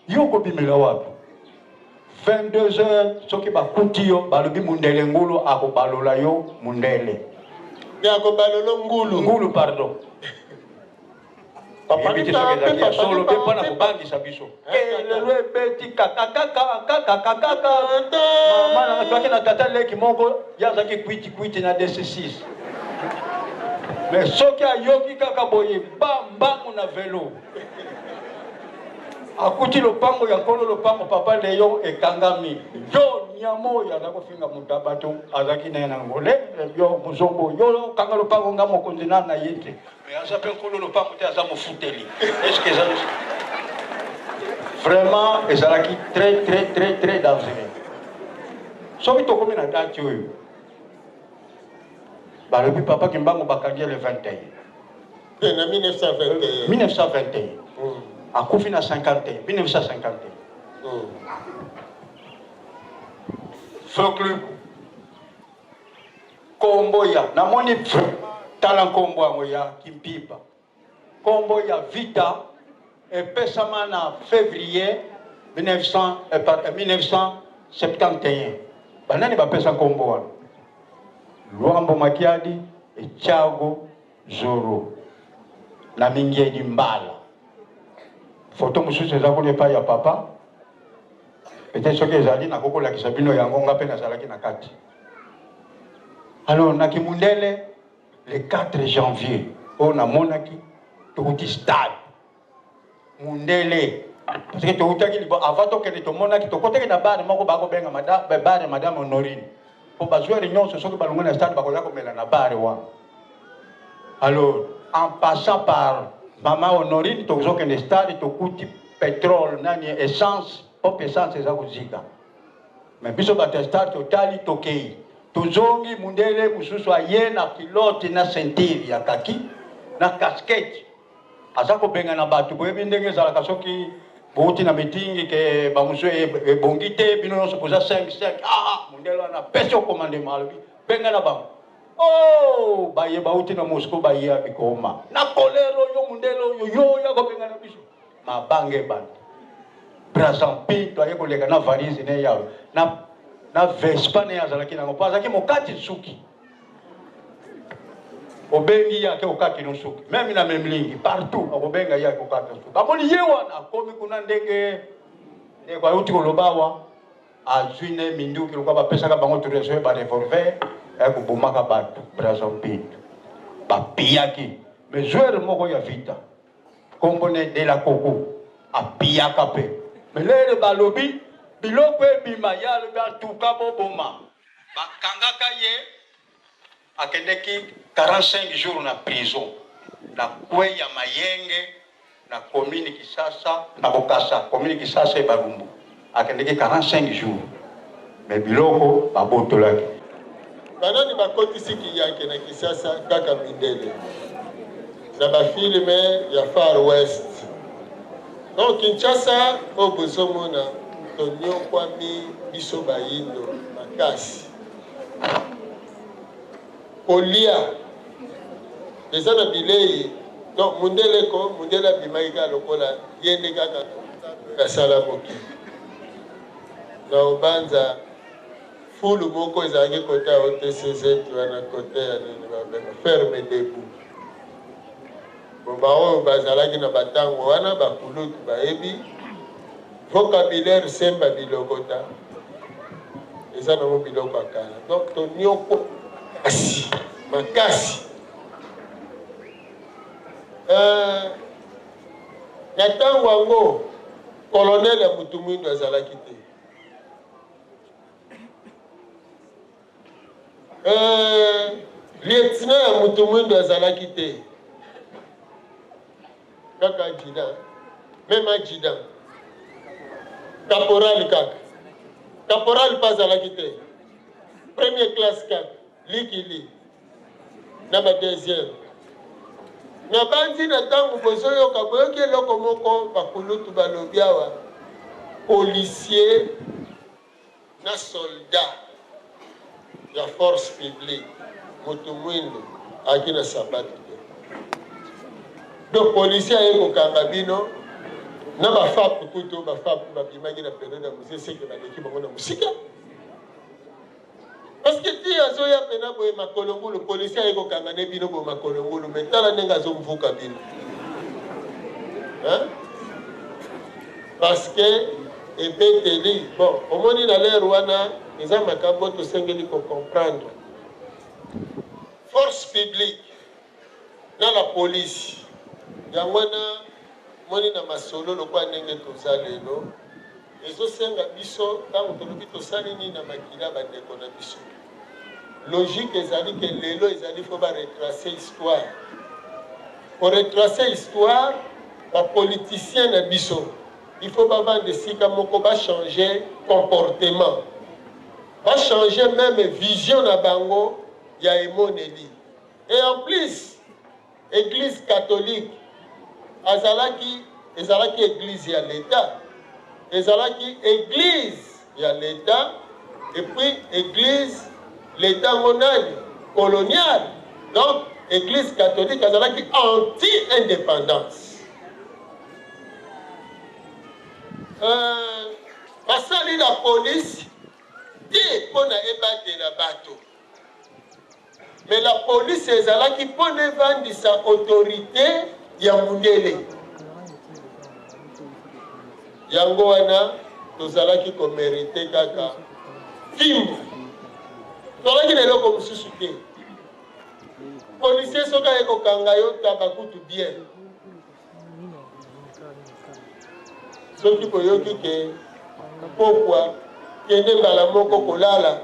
yoko bimela wapi 22h soki bakuti yo balobi mundele ngulu akobalola yo mundele ya kobalolo ngulu pardon papa ni ta solo be pana kubangisa biso lelo ebeti kaka mama na twaki na tata leki moko yazaki kwiti na DC6 mais soki ayoki kaka boye bambangu na velo akuti lopango ya nkolo lopango papa leyo ekangami yo nyamo ya zako finga mutabato azaki na ngole yo muzombo yo kanga lopango ngamo konzina na yete mais asa pe nkolo lopango te aza mofuteli est-ce que ça vraiment ezalaki très dangereux soki tokomi na date oyo balobi papa kimbango bakangi le 21 na 1921 akufi na 51 1951 Foklu kombo ya namoni tala kombo yango ya Kimpipa kombo ya vita epesama na février 1971 banani bapesa kombo wana Luambo Makiadi Echago Zoro na Mingiedi Mbala photo mususu eza kole pa ya papa peut-être soki ezali na koko la kisabino yango nga pe na salaki na kati. Alors na Kimundele le 4 janvier on a monaki to stade Mundele parce que to utaki libo avant to kene to monaki to koteke na bar moko bako benga madame Honorine po bazwa réunion soki balongo na stade bako ya komela na bar wa. Alors en passant par Maman Honorine, tu as un stade, tu as pétrole, essence, pas essence, c'est ça que tu mais puis, tu as un stade total, tu as un mundele, tu as un pilote, na ceinture, ya kaki, na casquette. Asa ko benga na batu, ko ebindenge za la kasoki, bouti na meeting ke ba muso e bongite, bino no se posa 5 mundele na pese au commandement, benga na ba. Oh, baye bauti na Moscow baye abikoma. Na kolero yo mundelo yo ya ko benga na biso. Mabange ban. Brazampi to aye ko lega na valise ne ya. Na Vespa ne ya zalaki na ngopaza ki mokati suki. Obengi ya ke okati no suki. Même na memlingi partout obenga ya ko okati suki. Bamoni yewa na komi kuna ndenge ne kwa uti ko lobawa. Azwine minduki lokwa ba pesa ka bango tureso ba revolver. Eko bomaka batu Brazzaville bapiyaki mais joueur moko ya vita kombone de la koko apiyaka pe mais lele balobi biloko ebima ya lobi atuka boboma bakangaka ye akendeki 45 jours na prison na kwe ya Mayenge na commune Kisasa na Bokassa commune Kisasa e Barumbu akendeki 45 jours mais biloko babotolaki banani bakotisi kiyake na Kisasa kaka mindele na bafilme ya Far West donc Kinshasa obozomona tonyo kwami biso bayindo makasi kolia eza na bilei donc mundele bimaika lokola yende kaka kasala moki na obanza fulu moko ezalaki kote ya OTCZ wana kote ya nini babenga ferme debout bomba oyo bazalaki na batango wana bakulutu bayebi vocabulaire semba bilokota eza nango biloko ya kala donc tonioko makasi na ntango yango colonel ya mutu mwindo azalaki te lieutenant ya mutu mwindo azalaki te kaka adjudant même adjudant caporal kaka caporal pa azalaki te première classe kaka likili na ba deuxième na bandi na ntango bozoyoka boyoki eloko moko bakulutu balobi awa policier na soldat ya force publique mutu mwindo aki na sabato te donc policier aye kokanga bino na bafapu kutu bafapu babimaki na période ya museseke baleki bango na musika parce que ti azoya pena boye makolongulu policier aye kokanga ne bino boye makolongulu mais tala ndenge azomvuka bino parce que ebeteli bon omoni na lere wana eza makambo tosengeli comprendre force publique na la police yango wana moni na masolo lokwa ndenge toza lelo ezosenga biso ntango tolobi tosali nini na makila bandeko na biso logique ezali ke lelo ezali fo baretrace histoire retracer histoire bapoliticien na biso il faut bavanda esika moko bachanger comportement bachanger même vision na bango ya emoneli et en plus église catholique ezalaki église ya l'état ezalaki église ya l'état et puis église l'état monani colonial donc église catholique ezalaki anti-indépendance basali la police te mpona ebatela bato mais la police ezalaki mpona evandisa autorité ya mundele yango wana tozalaki komerite kaka fimbu tozalaki na eloko mosusu te policier soki aye kokanga yo taba kutu bien soki boyoki ke pokwa kende mbala moko kolala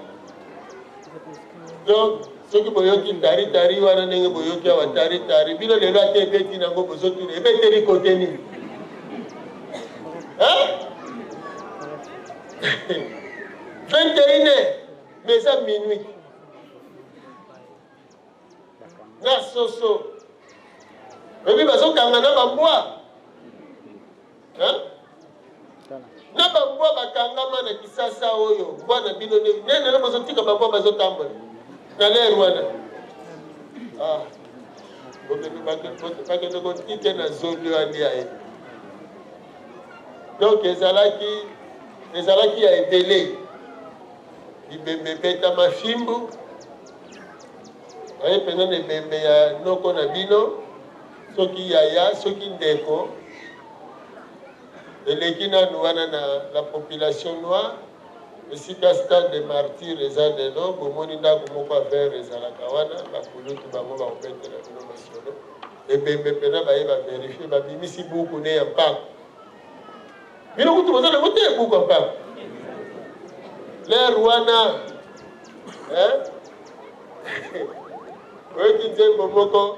donc soki boyoki taritari wana ndenge boyoki awa taritari bino lelo ate ebeti nango bozotuna ebeteli kote nini 21h mais eza minuit na soso oyebi bazokanga na bambwa na bambwa bakangama na kisasa oyo mbwa na bino nene bazotika bambwa bazotambola na lere wana bakende kotike na zoli wani ya ye donc ezalaki ya ebele libembe beta mafimbu aye mpenza na ebembe ya noko na bino soki yaya soki ndeko eleki nanu wana na la population noire esika stade de martyr eza lelo bomoni ndako moko avere ezalaka wana bakulutu bango bakobetela bino masolo ebembe mpena baye baverifie babimisi buku ne ya mpako bino kutu boza nango te buku ya mpako lere wana oyoki nzembo moko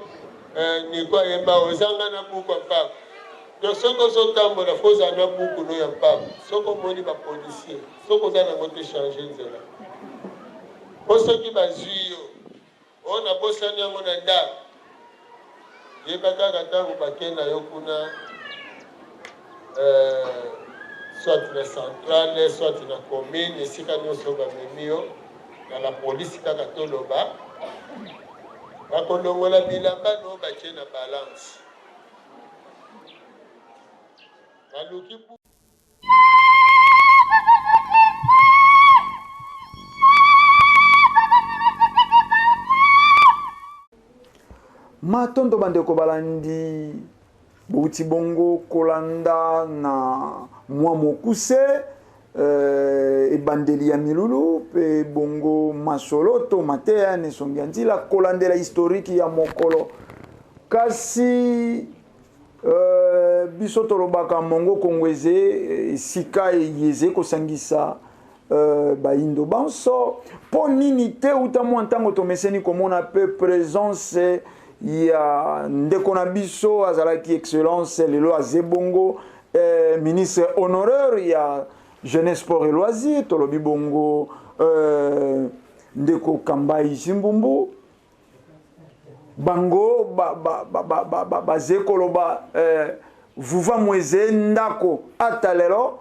niko ayemba ozanga na buku ya mpako donc soki ozotambola fo ozala na buku no ya mpako soki omoni bapolisier soki oza nango te change nzela po soki bazwi yo oyo nabosani yango na ndako yeba kaka ntango bakenda yo kuna soit na centrale soit na commune esika nyonso bamemi yo na la polisi kaka toloba bakolongola bilamba no batie na balance baluki matondo bandeko balandi bouti bongo kolanda na mwa mokuse ebandeli ya milulu pe bongo masolo to mateya nesongi ya nzila kolandela historiki ya mokolo kasi biso tolobaka mongo kongweze sika yeze kosangisa baindo banso po nini te uta mwa ntango tomeseni komona pe présence ya ndeko na biso azalaki excellence lelo azebongo ministre honoraire ya jeunesse sport et loisir tolobi bongo ndeko Kambai Zimbumbu bango baze koloba vuva mweze ndako atalelo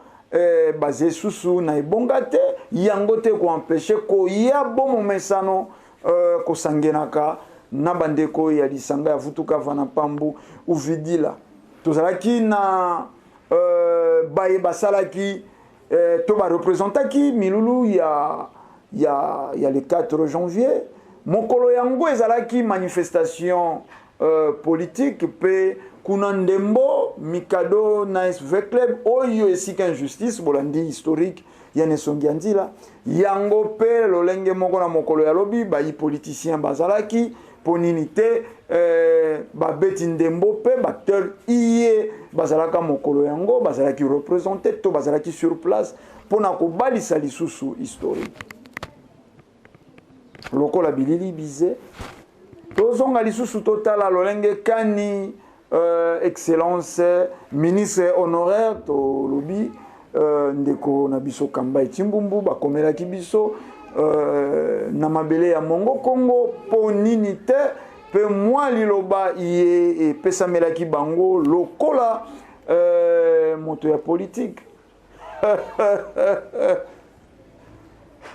baze susu na ebonga te yango te ko empêcher ko ya bomo mesano ko sangenaka na bandeko ya lisanga ya vutuka vana pambu uvidila tozalaki na baye basalaki to ba représentaki milulu ya le 4 janvier mokolo yango ezalaki manifestation politique pe kuna ndembo mikado na SV club oyo esika injustice bolandi historique ya nesongi ya nzila yango pe lolenge moko na mokolo ya lobi bayi politicien bazalaki ponini te babeti ndembo pe baacteur iye bazalaka mokolo yango bazalaki représenté to bazalaki sur place pona kobalisa lisusu historique lokola bilili bize tozonga lisusu totala lolenge kani excellence ministre honoraire to lobi ndeko na biso Kamba Etimbumbu bakomelaki biso na mabele ya Mongo Kongo po nini te pe mwa liloba ye epesamelaki bango lokola moto ya politique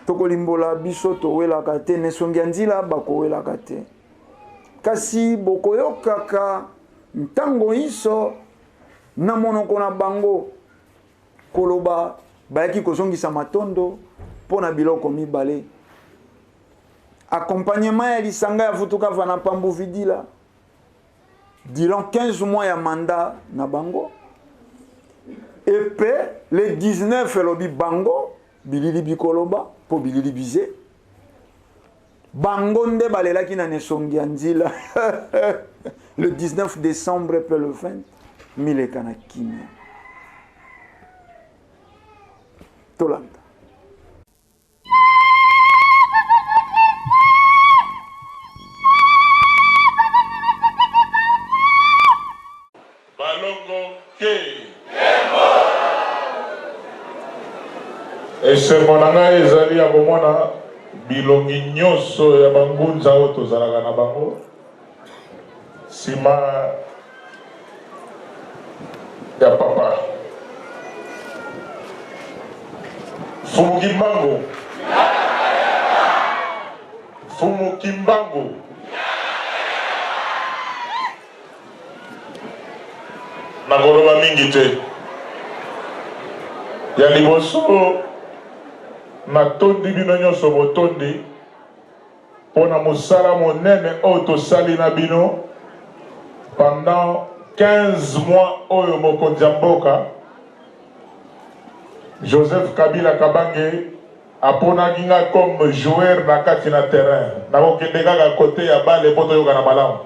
tokolimbola biso towelaka te nesongi ya nzila bakowelaka te kasi bokoyokaka ntango iso na monoko na bango koloba bayaki kozongisa matondo pona biloko mibale accompagnement ya lisanga ya futuka vana pambu vidila durant 15 mois ya mandat na bango et pe le 19 elobi bango bilili bikoloba po bilili bize bango nde balelaki na nesongi ya nzila le 19 décembre pe le 20 mileka na kimia tolanda balongo ke esengo na ngai ezali ya komona bilongi nyonso ya bangunza oyo tozalaka na bango nsima ya papa Fumu Kimbangu Fumu Kimbangu nakoloba mingi te ya liboso natondi bino nyonso botondi mpona mosala monene oyo tosali na bino pendant 15 mois oyo mokonzi ya mboka Joseph Kabila Kabange aponaki nga comme joueur na kati na terrain nakokende kaka kote ya bale po toyoka na malamu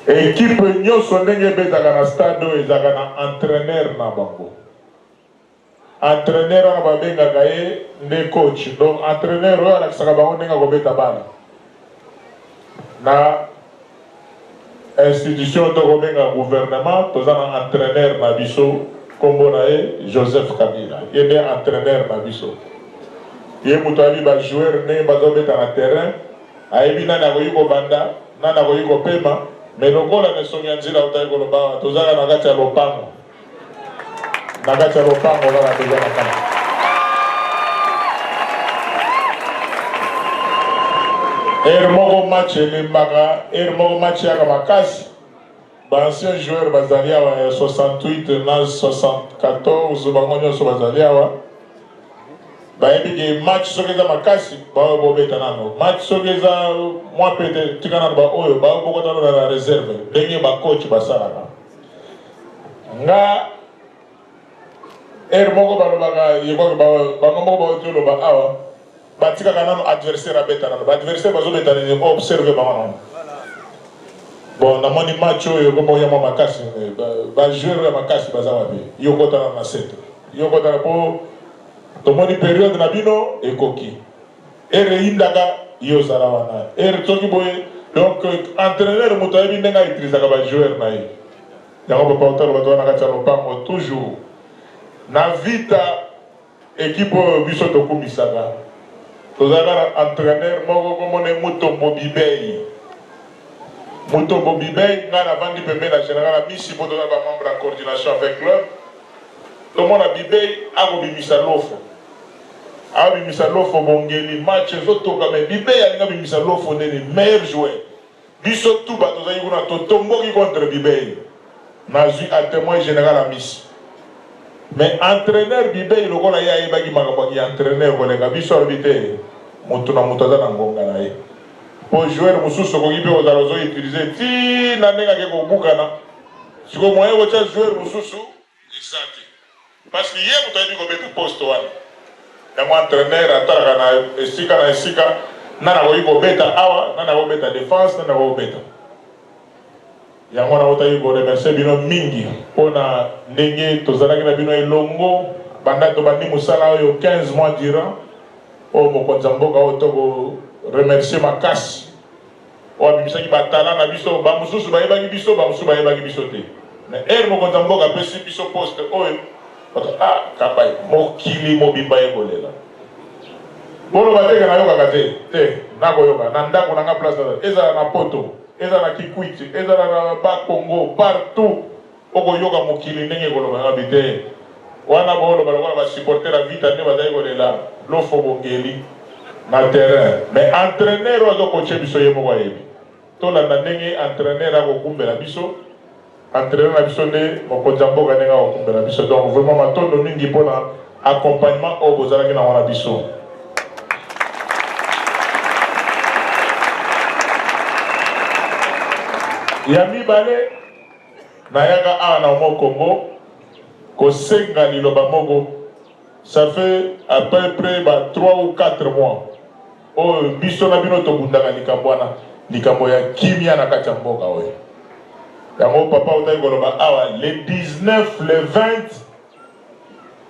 ekipe nyonso ndenge ebetaka na stade oyo ezalaka na entraîneur na bango entraîneur wana babengaka ye nde coach donc entraîneur oyo alakisaka bango ndenge akobeta bale na institution tokobenga gouvernement toza na entraîneur na biso kombo na ye Joseph Kabila ye nde entraîneur na biso ye moto ayebi bajoueur ndenge bazobeta na terrain ayebi nani akoki kobanda nani akoki kopema me lokola nesongi ya nzela otali koloba tozaka na kati ya lopango kaka toza na kati ere moko match elembaka ere moko match yaka makasi baancien joueur bazali awa ya 68 na 74 bango nyonso bazali awa bayebi ke match soki eza makasi baoyo bobeta nano match soki eza mwa pete tika nano baoyo baoyo bokota nano na réserve ndenge bacoach basalaka nga ere moko balobaka yekoki bango moko baoti oloba awa batikaka nano adversaire abeta nano baadversaire bazobeta nini observe bango nano bon namoni match oyo kombo ya mwa makasi bajoueur ya makasi baza wapi yokotana na centre yokotana po tomoni période na bino ekoki ere indaka yozala wana ere toki boye donc entraîneur moto ayebi ndenge autilisaka bajoueur na ye yango papa otalo bato wana kati ya lopango toujours na vita ekipe oyo biso tokumisaka tozalaka na entraîneur moko komone Mutombo Bibei Mutombo Bibei nga navandi pembe na général amisi po toza bamembre ya coordination avec club tomona Bibei akobimisa lofo abimisa lofo bongeli match ezotoka me Bibei alinga bimisa lofo nini meilleur joueur biso tu bato tozali kuna totomboki contre Bibei nazwi a témoin général amisi mais entraîneur Bibei lokola ye ayebaki makambo ya entraîneur koleka biso alobi te moto na moto aza na ngonga na ye po joueur mosusu okoki mpe kozala ozoutilize ti na ndenge ake kobukana siko moyen kotia joueur mosusu eza te parce que ye moto ayebi kobeta poste wana yango entraîneur atalaka na esika nana ko beta awa nana ko beta défense nana ko beta yango na ota ko remercier bino mingi pona ndenge tozalaki na bino elongo banda to bandi musala oyo 15 mois durant o mokonza mboka o to remercier makasi o abimisaki batala na biso ba mususu bayebaki biso ba mususu bayebaki biso te mais mokonza mboka pesi biso poste oyo kapai mokili mobimba yekolela bolo bateka na yoka te nakoyoka na ndako na nga place ezala na poto ezala na Kikwiti ezala na Bakongo partout okoyoka mokili ndenge koloba ngabi te wana bolo balokola ba supporter la vita nde bazali kolela lofo bongeli na terrain mais entraîneur ozo coacher biso ye moko yebi tolanda ndenge entraîneur akokumbela biso entraîneur na biso nde mokonzi mboka ndenge akokumbela biso donc vraiment matondo mingi mpona accompagnement oyo bozalaki na wana biso ya mibale nayaka awa na mo Congo kosenga liloba moko ça fait à peu près 3 ou 4 mois oyo biso na bino tobundaka likambo wana likambo ya kimia na kati ya mboka oyo yango papa otaki koloba awa le 19 le 20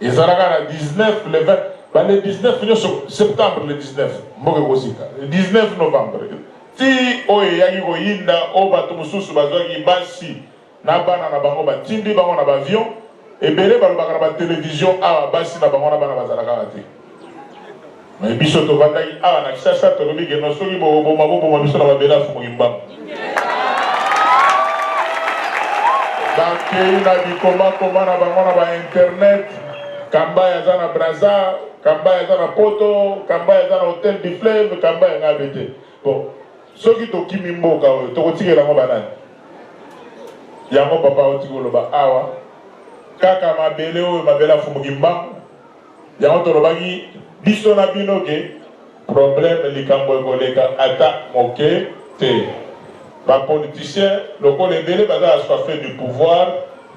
ezalaka na 19 le 20 ba le 19 nyonso septembre le 19 mboka ekozika le 19 novembre ti oyo eyaki koyinda oyo bato mosusu bazwaki basi na bana na bango batindi bango na bavion ebele balobaka na batelevizio awa basi na bango na bana bazalaka te mais biso tovandaki awa na Kinshasa tolobi keno soki boboma biso na babele afumoki mbango bakei na bikomakoma na bango na bainternet kamba aza na Braza kamba aza na Poto kamba aza na Hotel du Fleuve kamba yangabe te bon soki tokimi mboka oyo tokotikela yango banani yango papa otiki koloba awa kaka mabele oyo mabele afumuki mbango yango tolobaki biso na bino ke problème likambo ekoleka ata moke te bapoliticien lokola ebele baza assoiffé du pouvoir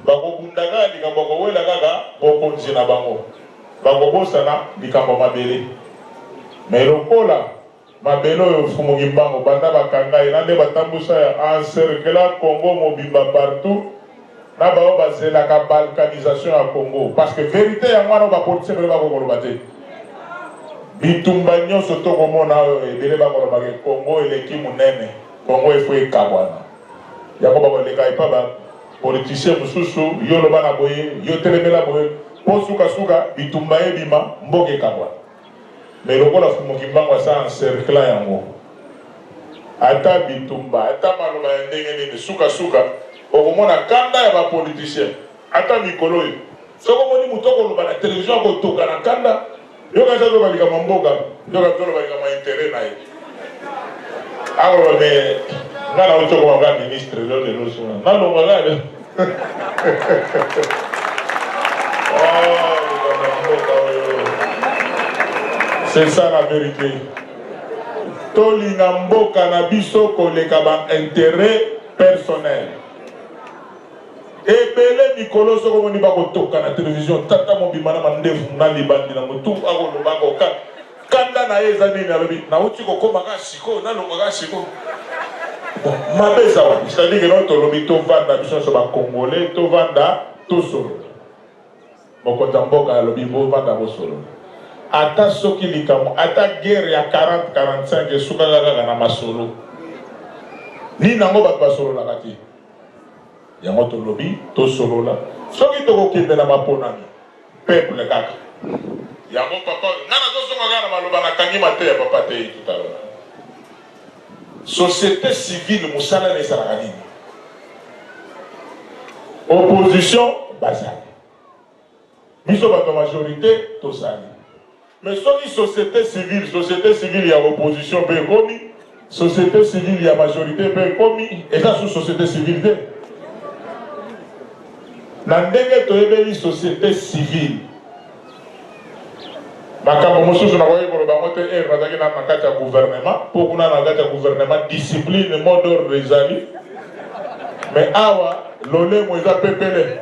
bakobundaka likambo akowela kaka bokonzi na bango bakobosana likambo mabele mais lokola mabele oyo fumuki mbango banda bakanga ena nde batambusa ya encercla Congo mobimba partout na bao bazelaka balkanisation ya Congo parce que vérité yango wana bapoliticien bele bakokoloba te bitumba nyonso tokomona oyo ebele bakoloba ke Congo eleki monene Congo efo ekabwana yango bakoleka epa bapoliticien mosusu yo loba na boye yo telemela boye po sukasuka bitumba ebima mboka ekabwana mais lokola fumuki mbango asa encercla yango ata bitumba ata maloba ya ndenge nini sukasuka okomona kanda ya bapoliticien ata mikolo oyo soki omoni moto akoloba na televizio akotoka na kanda yo kasi azoloba likambo mboka yo kasi azoloba likambo intérêt na ye akoloba me nga na otokomaka ministre lelo suna nalongaka le c'est ça la vérité tolinga mboka na biso koleka ba intérêt personnel ebele mikolo soko moni bakotoka na télévision tata mobima na mandefu na libandi na motu akoloba koka kanda na ye eza nini alobi nauti kokomaka siko nalongaka siko mabe ezawa c'est-à-dire que no tolobi tovanda biso nyonso bacongolais tovanda tosolola mokonzi ya mboka alobi bovanda bosolola ata soki likambo ata guerre ya 40-45 esukaka kaka na masolo nini yango bato basololaka te yango tolobi tosolola soki tokokende na maponami peuple kaka yango papa nga nazozonga kaka na maloba nakangi mate ya papa te tutalola société civile mosala na esalaka nini opposition bazali biso bato majorité tosali mais soki société civile ya opposition mpe ekomi société civile ya majorité mpe ekomi eza sous société civile te na ndenge toyebeli société civile makambo mosusu nakoki koloba yango te nazalaki na kati ya gouvernement mpo kuna na kati ya gouvernement discipline mot d'ordre ezali mais awa lolemo eza pepele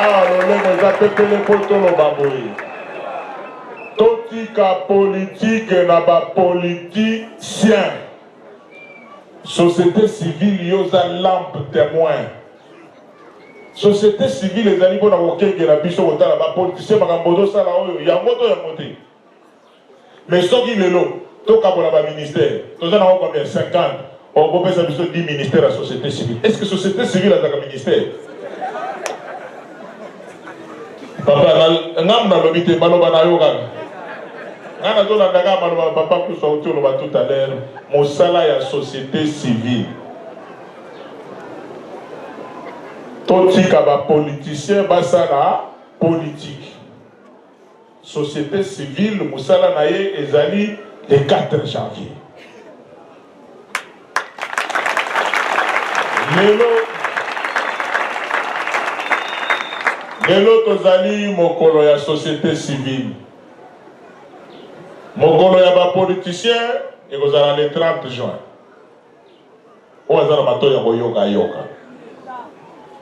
awa lolemo eza pepele mpo toloba boye totika politique na ba politicien. Société civile yoza lampe témoin. Société civile les amis pour avoir quelqu'un la biso kotala ba politicien makambodo sala oyo yango to yango te. Mais soki lelo toka pour la ministère. Toza na combien 50. On peut penser biso 10 ministères à société civile. Est-ce que société civile a un ministère? Papa ngam na lobité maloba na yo kaka. Ngana to na daga maloba papa ku so tout à l'heure. Mosala ya société civile. Totika ba politicien basala politique. Société civile mosala na ye ezali le 4 janvier. Lelo tozali mokolo ya société civile. Mokolo ya ba politicien ekozala le 30 juin. O azala mato ya koyoka yoka.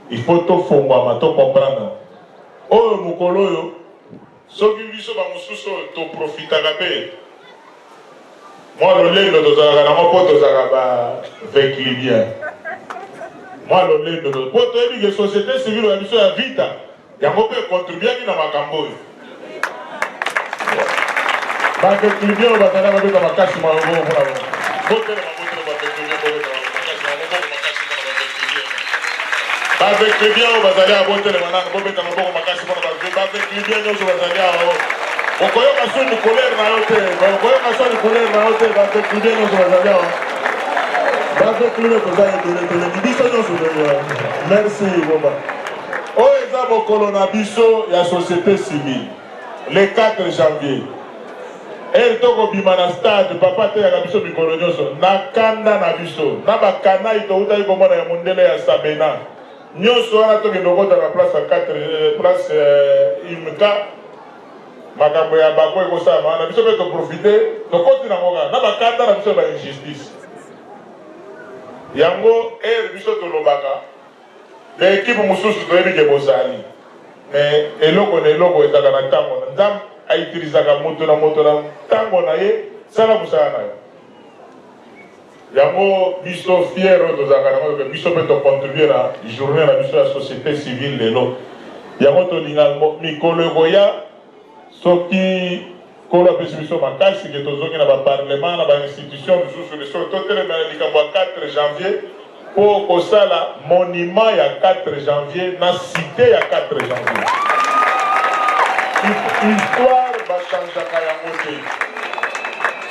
Il faut to fongwa mato comprendre. O mokolo yo soki biso ba mususu to profitaka pe. Moi le lelo tozala na mopo tozala ba veclibien. Moi le lelo po to ebi ke société civile ya biso ya vita. Yango pe contribuer na makambo. Ba que client ba tana ba ka makasi ma ngo bona. Bote na bote ba client ba makasi ba client ba zali a bote na mana ko beta na boko makasi bona ba client nyo so ba zali a o. Okoyo ka so ni colère na yote. Okoyo ka so ni colère na yote ba client nyo so ba zali a o. Ba client ko zali tele biso nyo so ba. Merci Boba. O eza mokolo na biso ya société civile le 4 janvier. Et toko bima na stade papa te ya biso mikolo nyoso na kanda na biso na bakana ito uta iko mona ya mundele ya Sabena nyoso wana toke dokota na place 4 place imka makambo ya bako iko sama na biso pe to profiter to koti na ngoka na bakanda na biso ba injustice yango biso to lobaka l'équipe mususu to ebi ke bozali mais eloko na eloko ezaka na tango na nzam a utilisé la moto na tango na ye sala kusala na yo yango biso fier de zakana que biso peut contribuer à la journée na biso la société civile lelo yango to linga mikolo goya soki kola pesi biso makasi ke tozongi na ba parlement na ba institution biso le so to tele na likambo 4 janvier pour kosala monument ya 4 janvier na cité ya 4 janvier. Histoire va changer à Yamoté.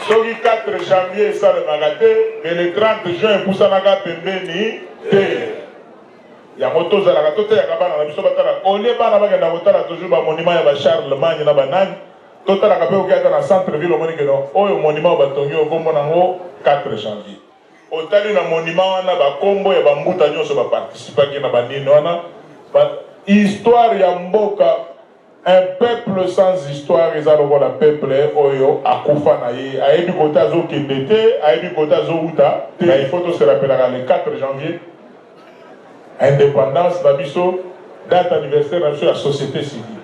Soki 4 janvier ça le magaté, mais le 30 juin pour ça naga pembeni te. Yamoto za la gatote ya kabana na biso batala. Ole bana bagenda kotala toujours ba monument ya ba Charlemagne na banani. Tota la kapé okiata na centre ville omoni que non. Oyo monument batongi okombo nango 4 janvier. Otali na monument wana ba kombo ya ba mbuta nyonso ba participer na banini wana. Histoire ya mboka. Un peuple sans histoire, ils ont le peuple oyo akufa na ye. Ayebi kota zo kebete, ayebi kota zo uta. Il faut se rappeler le 4 janvier. Indépendance na biso, date anniversaire na biso la société civile.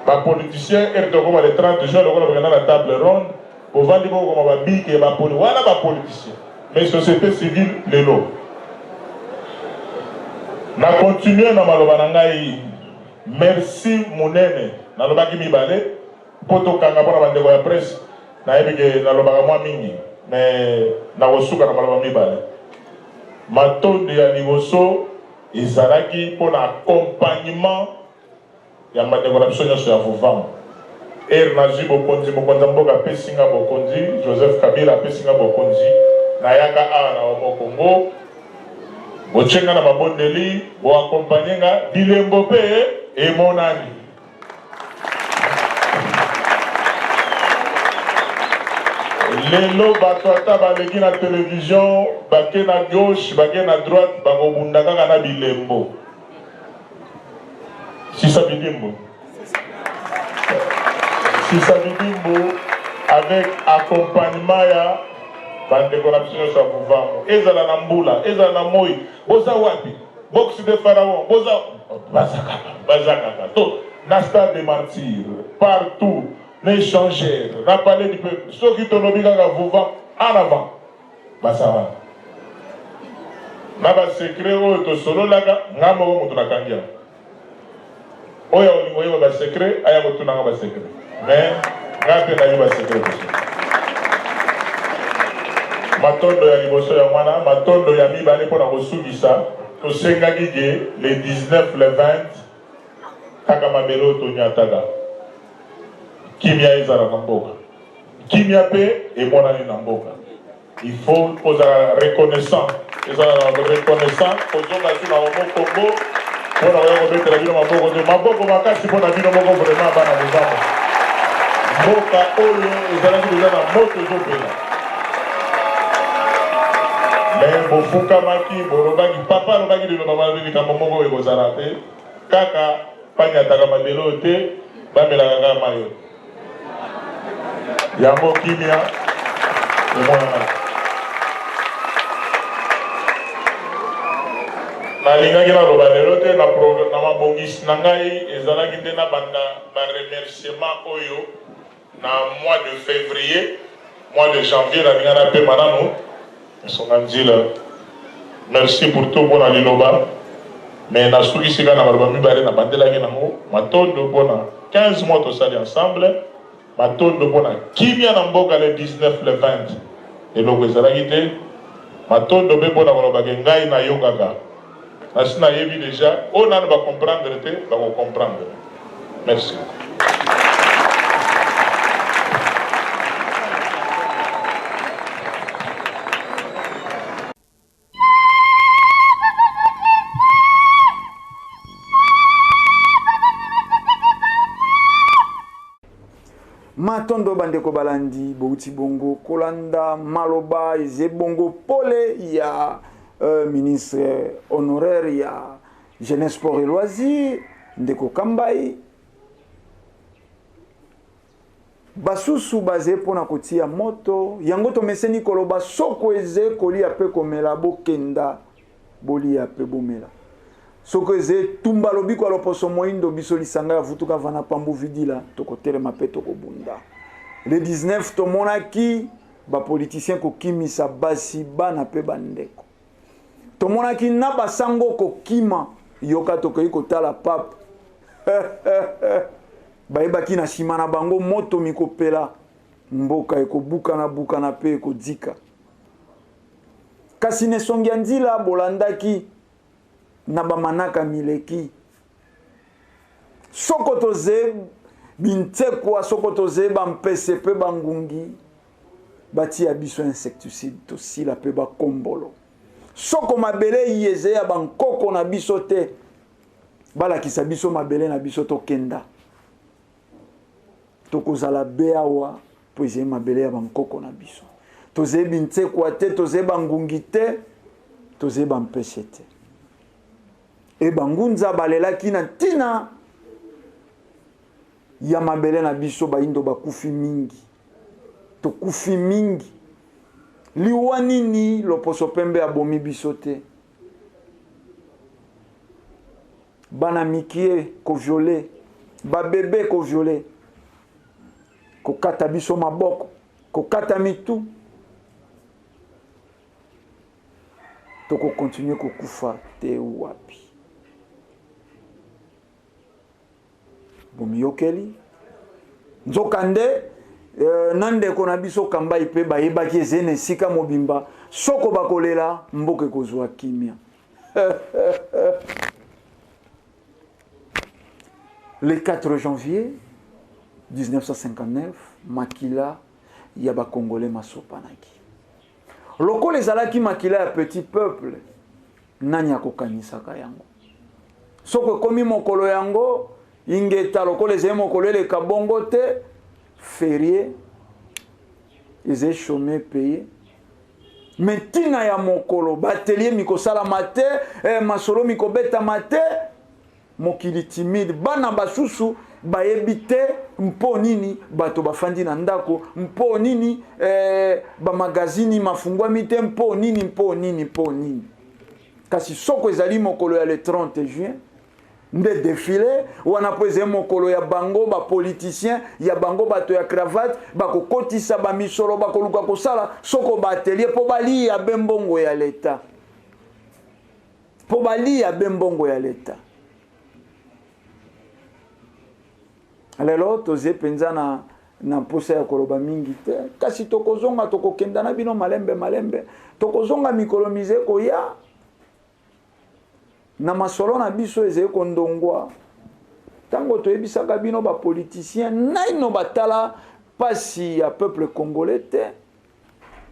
Ba politicien et comme le 30 juin le on a la table ronde pour vendre comme ba big et ba politicien. Voilà ba politicien. Mais société civile lelo. Na continuer na maloba na ngai. Merci monene na lobaki mibale poto kanga pona bandeko ya presse na yebike na lobaka mwa mingi mais na kosuka na maloba mibale matonde ya liboso ezalaki pona accompagnement ya bandeko na biso nyonso ya vuvamo nazwi bokonzi mokonzi mboka apesinga bokonzi Joseph Kabila apesinga bokonzi nayaka awa na Mokongo bochenga na mabondeli boakompanye nga bilembo pe et mon ami. Lelo batwata baleki na télévision bake na gauche bake na droite bakobunda kaka na bilembo. Sisa Bidimbo avec accompagnement ya bandeko na biso nyonso ya Vuvamo ezala na mbula ezala na moi boza wapi boxe de pharaon boza bazaka to na stade de martyr partout n'échanger, rappeler du peuple. Ceux qui t'ont obligé à vous vendre en avant. Bah ça va. Naba secret ou to solo laga, ngamo ko mutuna kangia. Oya olingo ba secret, aya ko tunanga ba secret. Mais ngape na ba secret. Matondo ya liboso ya mwana, matondo ya mibale pona kosungisa, to senga gige les 19 les 20 kaka mabelo to nyataga. Kimia ezara na mboka. Kimia pe e monani na mboka. Il faut poser reconnaissant. Reconnaissant aux hommes qui n'ont pas Congo. Pour avoir remettre la vie dans ma boko makasi pour la vie dans mon vraiment bana muzamba. Mboka oyo ezala déjà na moto zopela. Mais bofuka maki borobaki papa robaki de mama bibi kama mongo ekozala te. Kaka panya taka mabelo te bamela kaka mayo. Yango kimia emona. Nalingaki na loba lelo te na mabongisi na ngai ezalaki nde na banda baremerciement oyo na mois de février, mois de janvier nalinga na pema nano esonga nzila. Merci pour tout mpona liloba mais nasukisi kaka na maloba mibale na bandelaki nango matondo mpona 15 mois tosali ensemble, matondo mpona kimia na mboka le 19 le 20 eloko ezalaki te, matondo mpe mpona kolobaki ngai nayokaka Asina yebi déjà, on ne va comprendre, va comprendre. Merci. Matondo bandeko balandi, bouti bongo, kolanda, maloba, ize bongo, pole, ya ministre honoraire ya jeunesse sport et loisirs ndeko Kambai basusu baze pona kotia moto yango to meseni koloba soko eze kolia pe komela bokenda bolia pe bomela soko eze tumba lobiko aloposo moindo biso lisanga ya vutuka vana pambu vidila tokotelema pe tokobunda le 19 tomonaki ba politicien ko kimisa basi bana pe bandeko tomonaki na basango kokima yoka tokoki kotala pape bayebaki na nsima na bango moto mikopela mboka ekobukana pe ekodika kasi nesongi ya nzila bolandaki na bamanaka mileki soko toze bintekwa soko toze bampese pe bangungi batia biso insecticide tosila pe bakombolo soko mabele yeze ya bankoko na biso te balakisa biso mabele na biso tokenda tokozala beawa po eze mabele ya bankoko na biso toze bintekwa te toze bangungi te toze bampese te e bangunza balelaki na ntina ya mabele na biso baindo bakufi mingi tokufi mingi liwa nini loposo pembe abomi biso te bana mikie ko viole babebe ko viole kokata biso maboko kokata mitu toko continuer kokufa te wapi bomiyokeli nzokande nande kona biso Kambai pe bayebaki ezene sika mobimba soko bakolela mboke kozwa kimia le 4 janvier 1959 makila ya ba congolais masopanaki loko ezalaki makila ya petit peuple nani akokanisaka yango soko komi mokolo yango ingeta loko ezali mokolo eleka bongo te férié ils chômé payé mais tina ya mokolo batelier mikosala mate masolo mikobeta mate mokili timide bana basusu baebite mpo nini bato bafandi na ndako mpo nini ba magazini mafungwami te mpo nini kasi soko ezali mokolo ya le 30 juin nde défilé wana po eze mokolo ya bango bapoliticien ya bango bato ya cravate bakokotisa bamisolo bakoluka kosala soko baatelier mpo balia be mbongo ya leta mpo balia be mbongo ya leta. Lelo toze mpenza na mposa ya koloba mingi te kasi tokozonga tokokenda na bino malembe tokozonga mikolo mize koya na masolo na biso ezali kondongwa tango toyebisaka bino bapoliticien naino batala pasi ya peuple congolais te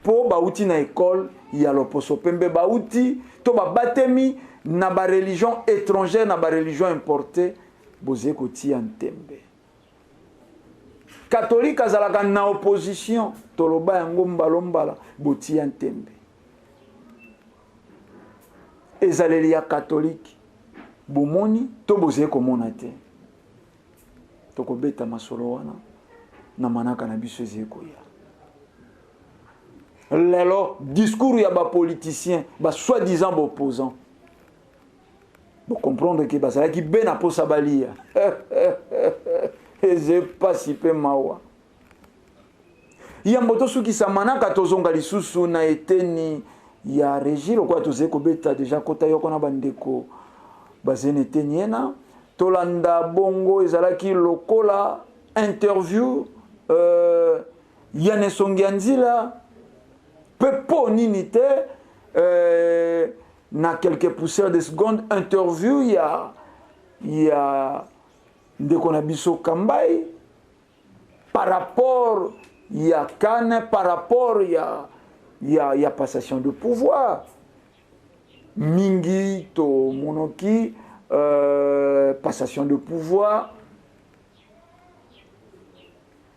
po bauti na école ya loposo pembe bauti to babatemi na bareligion étrangère na bareligion importée boze kotia ntembe. Catholique azalaka na opposition toloba yango mbalombala botia ntembe. Ezaleli ya catholique bomoni to boze komona te tokobeta masolo wana na manaka na biso ezali koya. Lelo discours ya bapoliticien ba soi-disant opposants bo comprendre que bazalaki be na posa balia eze pasi pe mawa yambo tosukisa manaka tozonga lisusu na eteni ya régie lokola tozali kobeta deja kota yoko na bandeko bazene eteni ena tolanda bongo ezalaki lokola interview ya Nesongi ya Nzila pepo nini te na quelques poussières de secondes interview ya ndeko na biso Kambai par rapport ya Kane par rapport ya passation de pouvoir mingi to monoki passation de pouvoir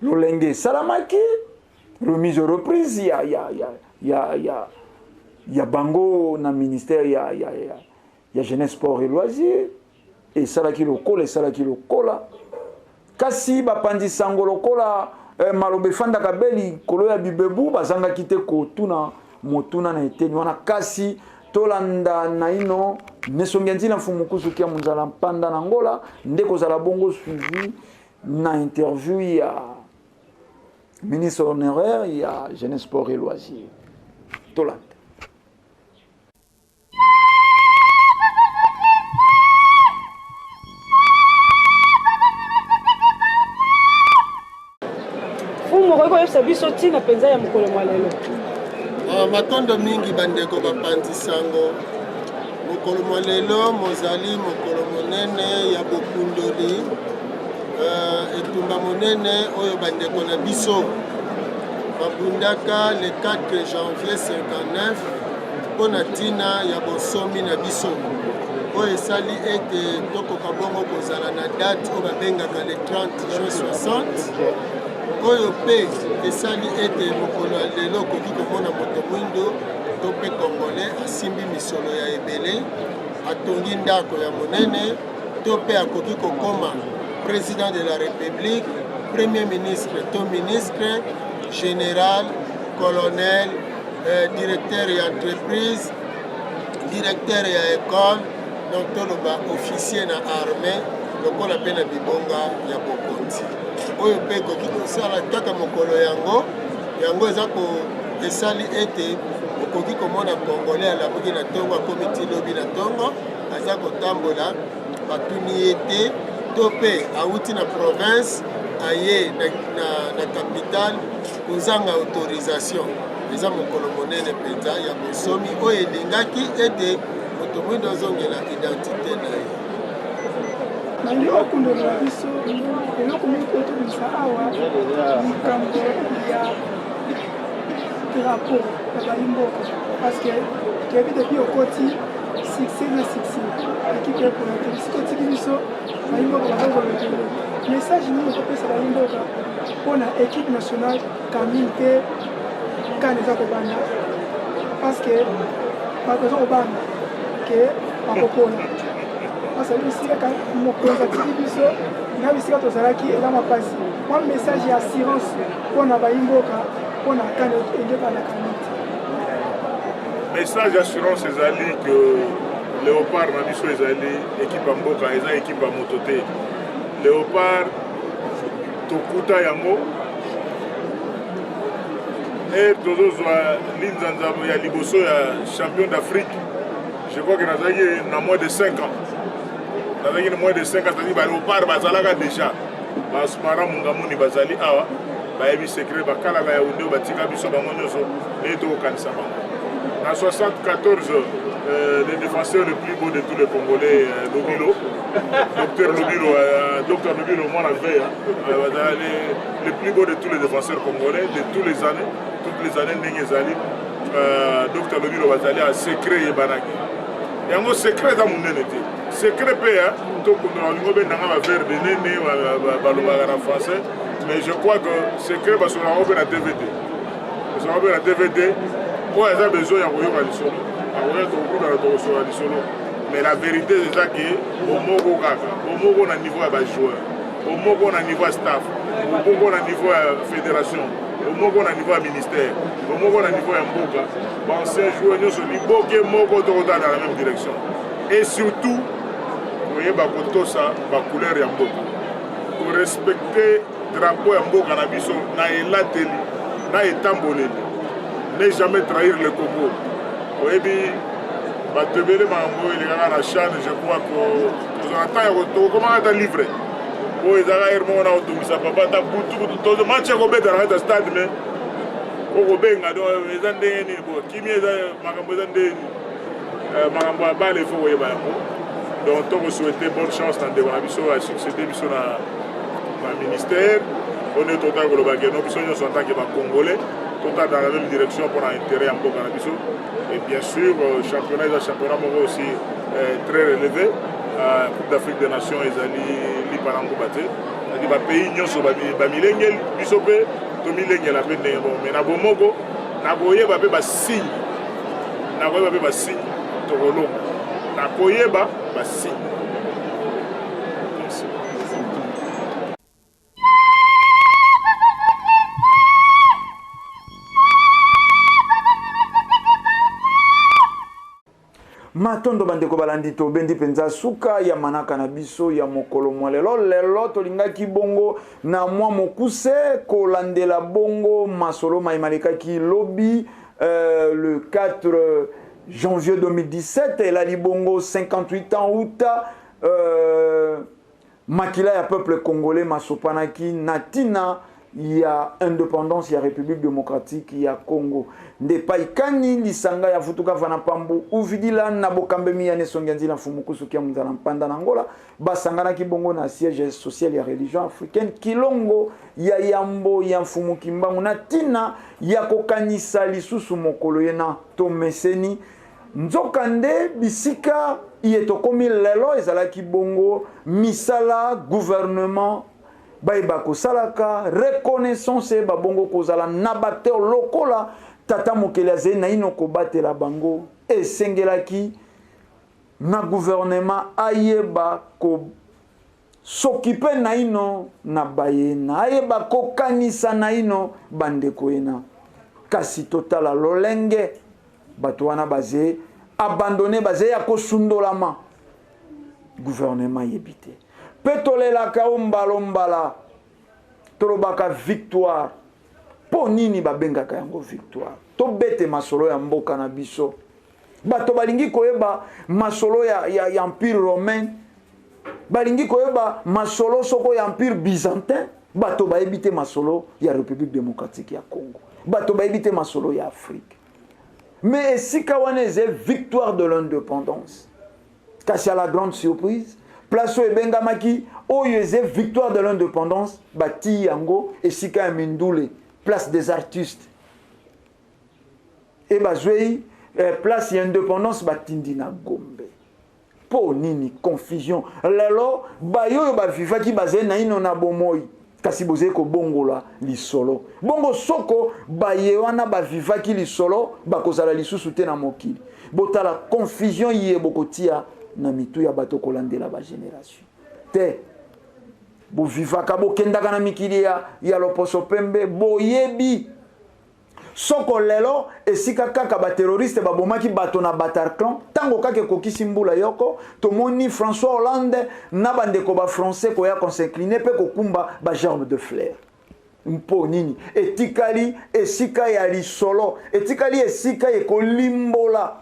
lolenge salamaki remise reprise ya bango na ministère ya jeunesse sport et loisirs et salaki lokola kasi bapandisango lokola malobe fanda kabeli kolo ya bibebu bazanga kite kotuna motuna na eteni wana kasi tolanda na ino Nesongi ya Nzila mfumukusu kia munzala mpanda na ngola ndeko zala bongo suivi na interview ya ministre honoraire ya jeunesse sport et loisirs tolanda. koyebisa biso ntina mpenza ya mokolo mwa lelo. Matondo mingi bandeko bapanzisango mokolo mwa lelo mozali mokolo monene ya bokundoli etumba monene oyo bandeko na biso babundaka le 4 janvier 59 mpona ntina ya bosomi na biso oyo esali ete tokoka bongo kozala na date oyo babengaka le 30 juin 60 oyo pe esali ete mokolo ya lelo okoki komona moto mwindo to mpe congolais asimbi misolo ya ebele atongi ndako ya monene to mpe akoki kokoma président de la république premier ministre to ministre général colonel directeur ya entreprise directeur ya école donc toloba officier na armée lokola mpe na bibonga ya bokonzi oyo mpe ekoki kosala kaka mokolo yango eza esali ete okoki komona congolais alamuki na ntongo akomi ti lobi na ntongo aza kotambola batuni ye te to mpe awuti na province aye na capitale kozanga autorisation eza mokolo monene mpenza ya bosomi oyo elingaki ete moto mwindo azongela identité na ye nalingi okundolola biso eloko mingi kotobimisa awa likambo ya drapeau ya balimboka parceke toyebi depuis okoti succès na succès ekipe ekolate siko otiki biso balimboka bazozolekele message nini okopesa balimboka mpona équipe nationale kamil mpe kane eza kobanda parceke bato eza kobanda ke bakopona asa bisika mokonzi atiki biso na bisika tozalaki eza mapasi mwa message ya assurance mpona bayimboka mpona kane engebandaka neti message d'assurance ezali que Léopard na biso ezali équipe ya mboka eza équipe ya moto te. Léopard tokuta yango et tozozwa linzanza ya liboso ya champion d'Afrique. Je crois que nazalaki na moins de 5 ans. Nazalaki na moins de 5 ans, c'est-à-dire ba Léopard bazalaka déjà. Basmara mungamuni bazali awa bayebi secret bakalaka ya unde batika biso bango nyonso et tokokanisa bango. En 74, le défenseur le plus beau de tous les Congolais, Lobilo, Docteur Lobilo, moi la veille, le plus beau de tous les défenseurs congolais, de toutes les années, Nengezali, Docteur Lobilo Bazali a secret et banaki. Et un secret dans mon été. Secret paya, tout le monde a vers de néné, en français, mais je crois que secret parce qu'on a ouvert la DVD. Parce qu'on a ouvert la DVD. Pour les besoin de solo, mais la vérité c'est ça que au Mogo na niveau de joueur, au Mogo na niveau de staff, au Mogo na niveau de fédération, au Mogo na niveau de ministère, au Mogo na niveau de Mboka, bon ces joueurs nous sont libérés, Mogo dans la même direction. Et surtout, vous voyez bakoto ça, ba couleur ya Mboka. Pour respecter drapeau ya Mboka na biso na elateli, na etamboleli. Ne jamais trahir le Congo. Oui, Batebele Mambo, il y a la chaîne, je crois que nous attendons comment on a livré. Oui, il y a un auto, ça peut pas être tout le match est dans le stade, mais au Benga, les Andéens, qui est Magambo à Bal, il faut y avoir. Donc, on souhaite bonne chance dans le succéder au ministère. On est total global, nous sommes en tant que Congolais. Tout dans la même direction pour l'intérêt en Boka Nabiso. Et bien sûr, le championnat aussi très relevé. La Coupe d'Afrique des Nations, ils allaient l'Iparango Baté. C'est-à-dire que les pays n'y sont pas milléniaux, ils sont pas milléniaux. Mais na Bomogo, na Goye ba signe. Na Goye ba signe. Togolo. Na Goye ba signe. Matondo bandeko balandi to bendi penza suka ya manaka na biso ya mokolo mwalelo lelo tolingaki bongo na mwa mokuse kolandela bongo masolo maimalekaki lobi le 4 janvier 2017 et la libongo 58 ans uta makila ya peuple congolais masopanaki natina ya indépendance ya République démocratique ya Congo nde paikani lisanga ya futuka vana pambu uvidila na bokambemi ya nesonganzi na fumukusu kia mzala mpanda na Angola basangana kibongo na siège social ya religion africaine kilongo ya yambo ya mfumuki mbangu na tina ya kokanisa lisusu mokolo yena to meseni nzokande bisika yetokomi lelo ezalaki bongo misala gouvernement Baïba kosalaka reconnaissance babongo kozala nabate lokola tata mokelaze na ino kobatela bango esengelaki na gouvernement ayeba ko s'occuper na ino na bayena ayeba ko kanisa na ino bandeko ena kasi totala lolenge bato wana baze abandonné baze ya kosundolama gouvernement yebite petolela ka ombalombala tolobaka victoire po nini babengaka yango victoire to bete masolo ya mboka na biso bato balingi koyeba masolo ya empire romain balingi koyeba masolo soko ya empire byzantin bato baebite masolo ya République démocratique ya Congo bato baebite masolo ya Afrique mais esika wana eze victoire de l'indépendance kasi à la grande surprise place où ebengamaki oyo eze victoire de l'indépendance bati yango esika ya Mindule place des artistes et bazwei place ya indépendance batindi na Gombe po nini confusion lelo bayoyo bavivaki bazali na ino na bomoi kasi bozali kobongola lisolo bongo soko baye wana bavivaki lisolo bakozala lisusu te na mokili botala confusion ye bokotia na mitu ya bato kolandela ba génération te bo vivaka bo kendaka na mikili ya loposo pembe boyebi soko lelo esika kaka ba terroriste babomaki bato na Bataclan tango kaka kokisi mbula yoko tomoni François Hollande na bandeko ba français koya konsincliner pe kokumba ba gerbe de fleurs mpo nini etikali esika ya lisolo etikali esika ekolimbola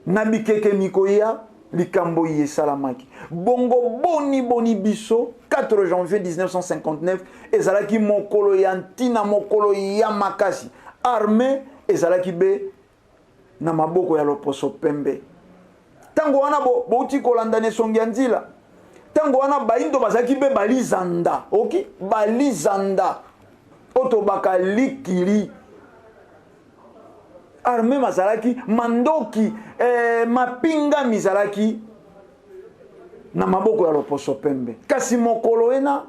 na bikeke mikoya likambo yesalamaki bongo boni biso 4 janvier 1959 ezalaki mokolo ya ntina mokolo ya makasi armée ezalaki be na maboko ya loposo pembe tango wana bouti kolanda nesongi ya nzila tango wana baindo bazalaki be balizanda ok balizanda oto bakalikili armée mazalaki mandoki mapinga mizalaki na maboko ya loposo pembe kasi mokolo ena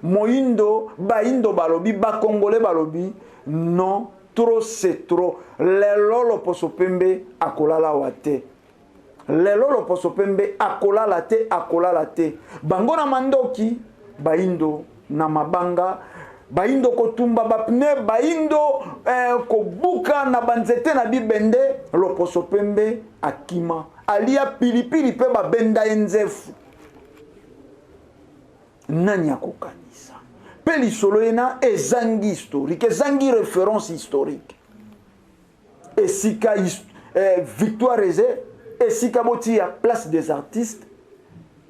moindo baindo balobi bakongole balobi non trop c'est trop lelo loposo pembe akolala wate lelo loposo pembe akolala te bango na mandoki baindo na mabanga baindo kotumba bapne baindo kobuka na banzete na bibende loposo pembe akima alia pilipili pe babenda enzefu nani akokanisa pe lisolo ena ezangi historique ezangi référence historique esika victoire eze esika botia place des artistes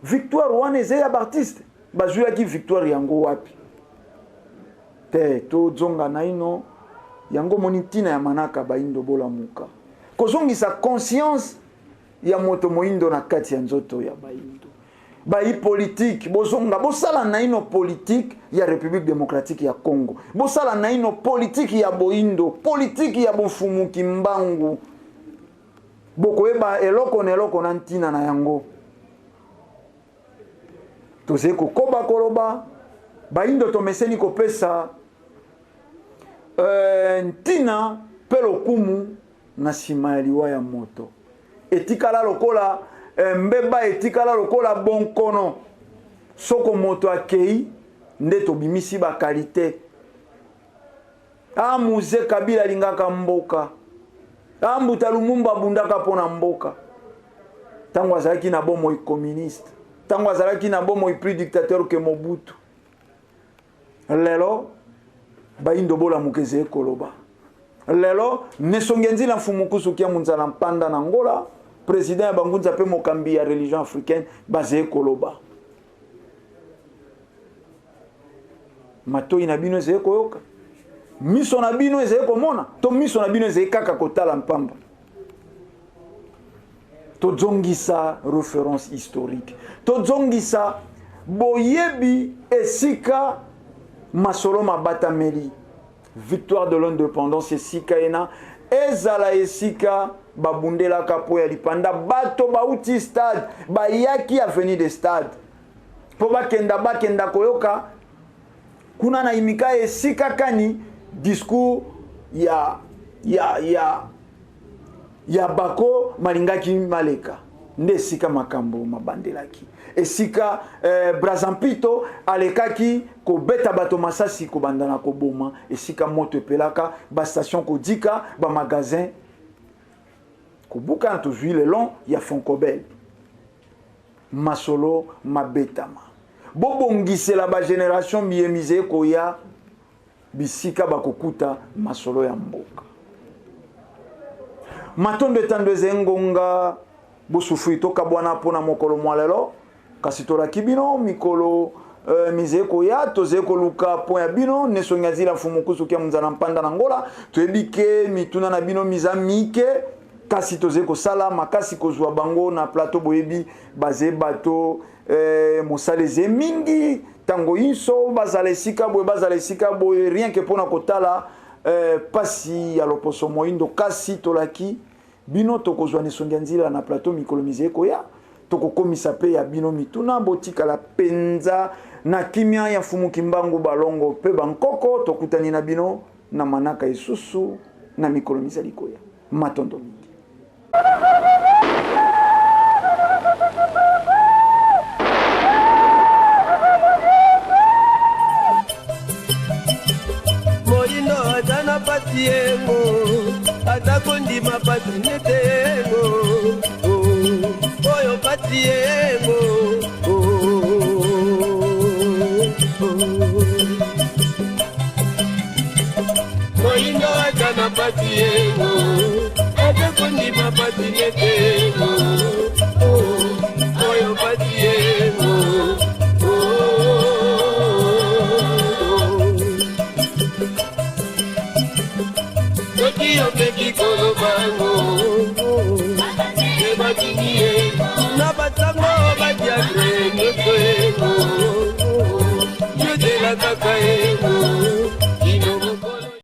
victoire wana eze ya baartiste bazuyaki victoire yango wapi te to zonga na ino yango moni ntina ya manaka baindo bolamuka kozongisa conscience ya moto moindo na kati ya nzoto ya baindo bai politique bozonga bosala na ino politique ya République démocratique ya Congo bosala na ino politique ya boindo politique ya bofumuki mbangu bokoyeba eloko na eloko na ntina na yango toze kokoba koloba baindo tomeseni kopesa ntina pe lokumu na nsima ya liwa ya moto etikala lokola mbeba etikala lokola bonkono soko moto akei nde tobimisi ba qualité amuze Kabila lingaka mboka ambuta Lumumba bundaka pona mboka tango azalaki na bomoi communiste tango azalaki na bomoi plus dictateur que Mobutu lelo baindo bola mukeze koloba lelo nesongenzi na fumukusu kia munzala mpanda na Angola président bangunza pe mokambi ya religion africaine basé koloba matoi na bino ze koyoka miso na bino ze komona to miso na bino ze kaka kotala mpamba to zongisa référence historique to zongisa boyebi esika masolo mabata meli victoire de l'indépendance esika ena ezala esika babundela kapo ya lipanda bato bauti stade bayaki avenue de stade po bakenda koyoka kuna na imika esika kani discours ya bako malingaki maleka nde esika makambo mabandelaki esika Brazampito alekaki kobeta bato masasi kobandana koboma esika moto epelaka ba station kodika ba magasin kobuka tozwi le long ya Foncobel masolo mabetama bobongisela ba génération miyemize koya bisika bakokuta masolo ya mboka matondo etandweze ngonga bosufu toka bwana pona mokolo mwalelo kasi tolaki bino mikolo mize koya toze koluka point ya bino nesongazila fumukusu kia munzana mpanda na Angola toyebike mituna na bino mizamike kasi toze kosala makasi kozwa bango na plateau boyebi baze bato mosaleze mingi tango inso bazala esika boye rien que pona kotala pasi ya loposo moindo kasi tolaki bino tokozwa nesongia nzila na plateau mikolo mize koya tokokomisa pe ya bino mituna botikala penza na kimia ya fumuki mbangu balongo pe bankoko tokutani na bino na manaka isusu na mikolo mize likoya matondo mingi moindo azana pasi netengo oyo patiengo moindo akana patiengo akakondima patinetengo oyo patiengo Tokio peki kolobango Ebatinie Na batango badiagre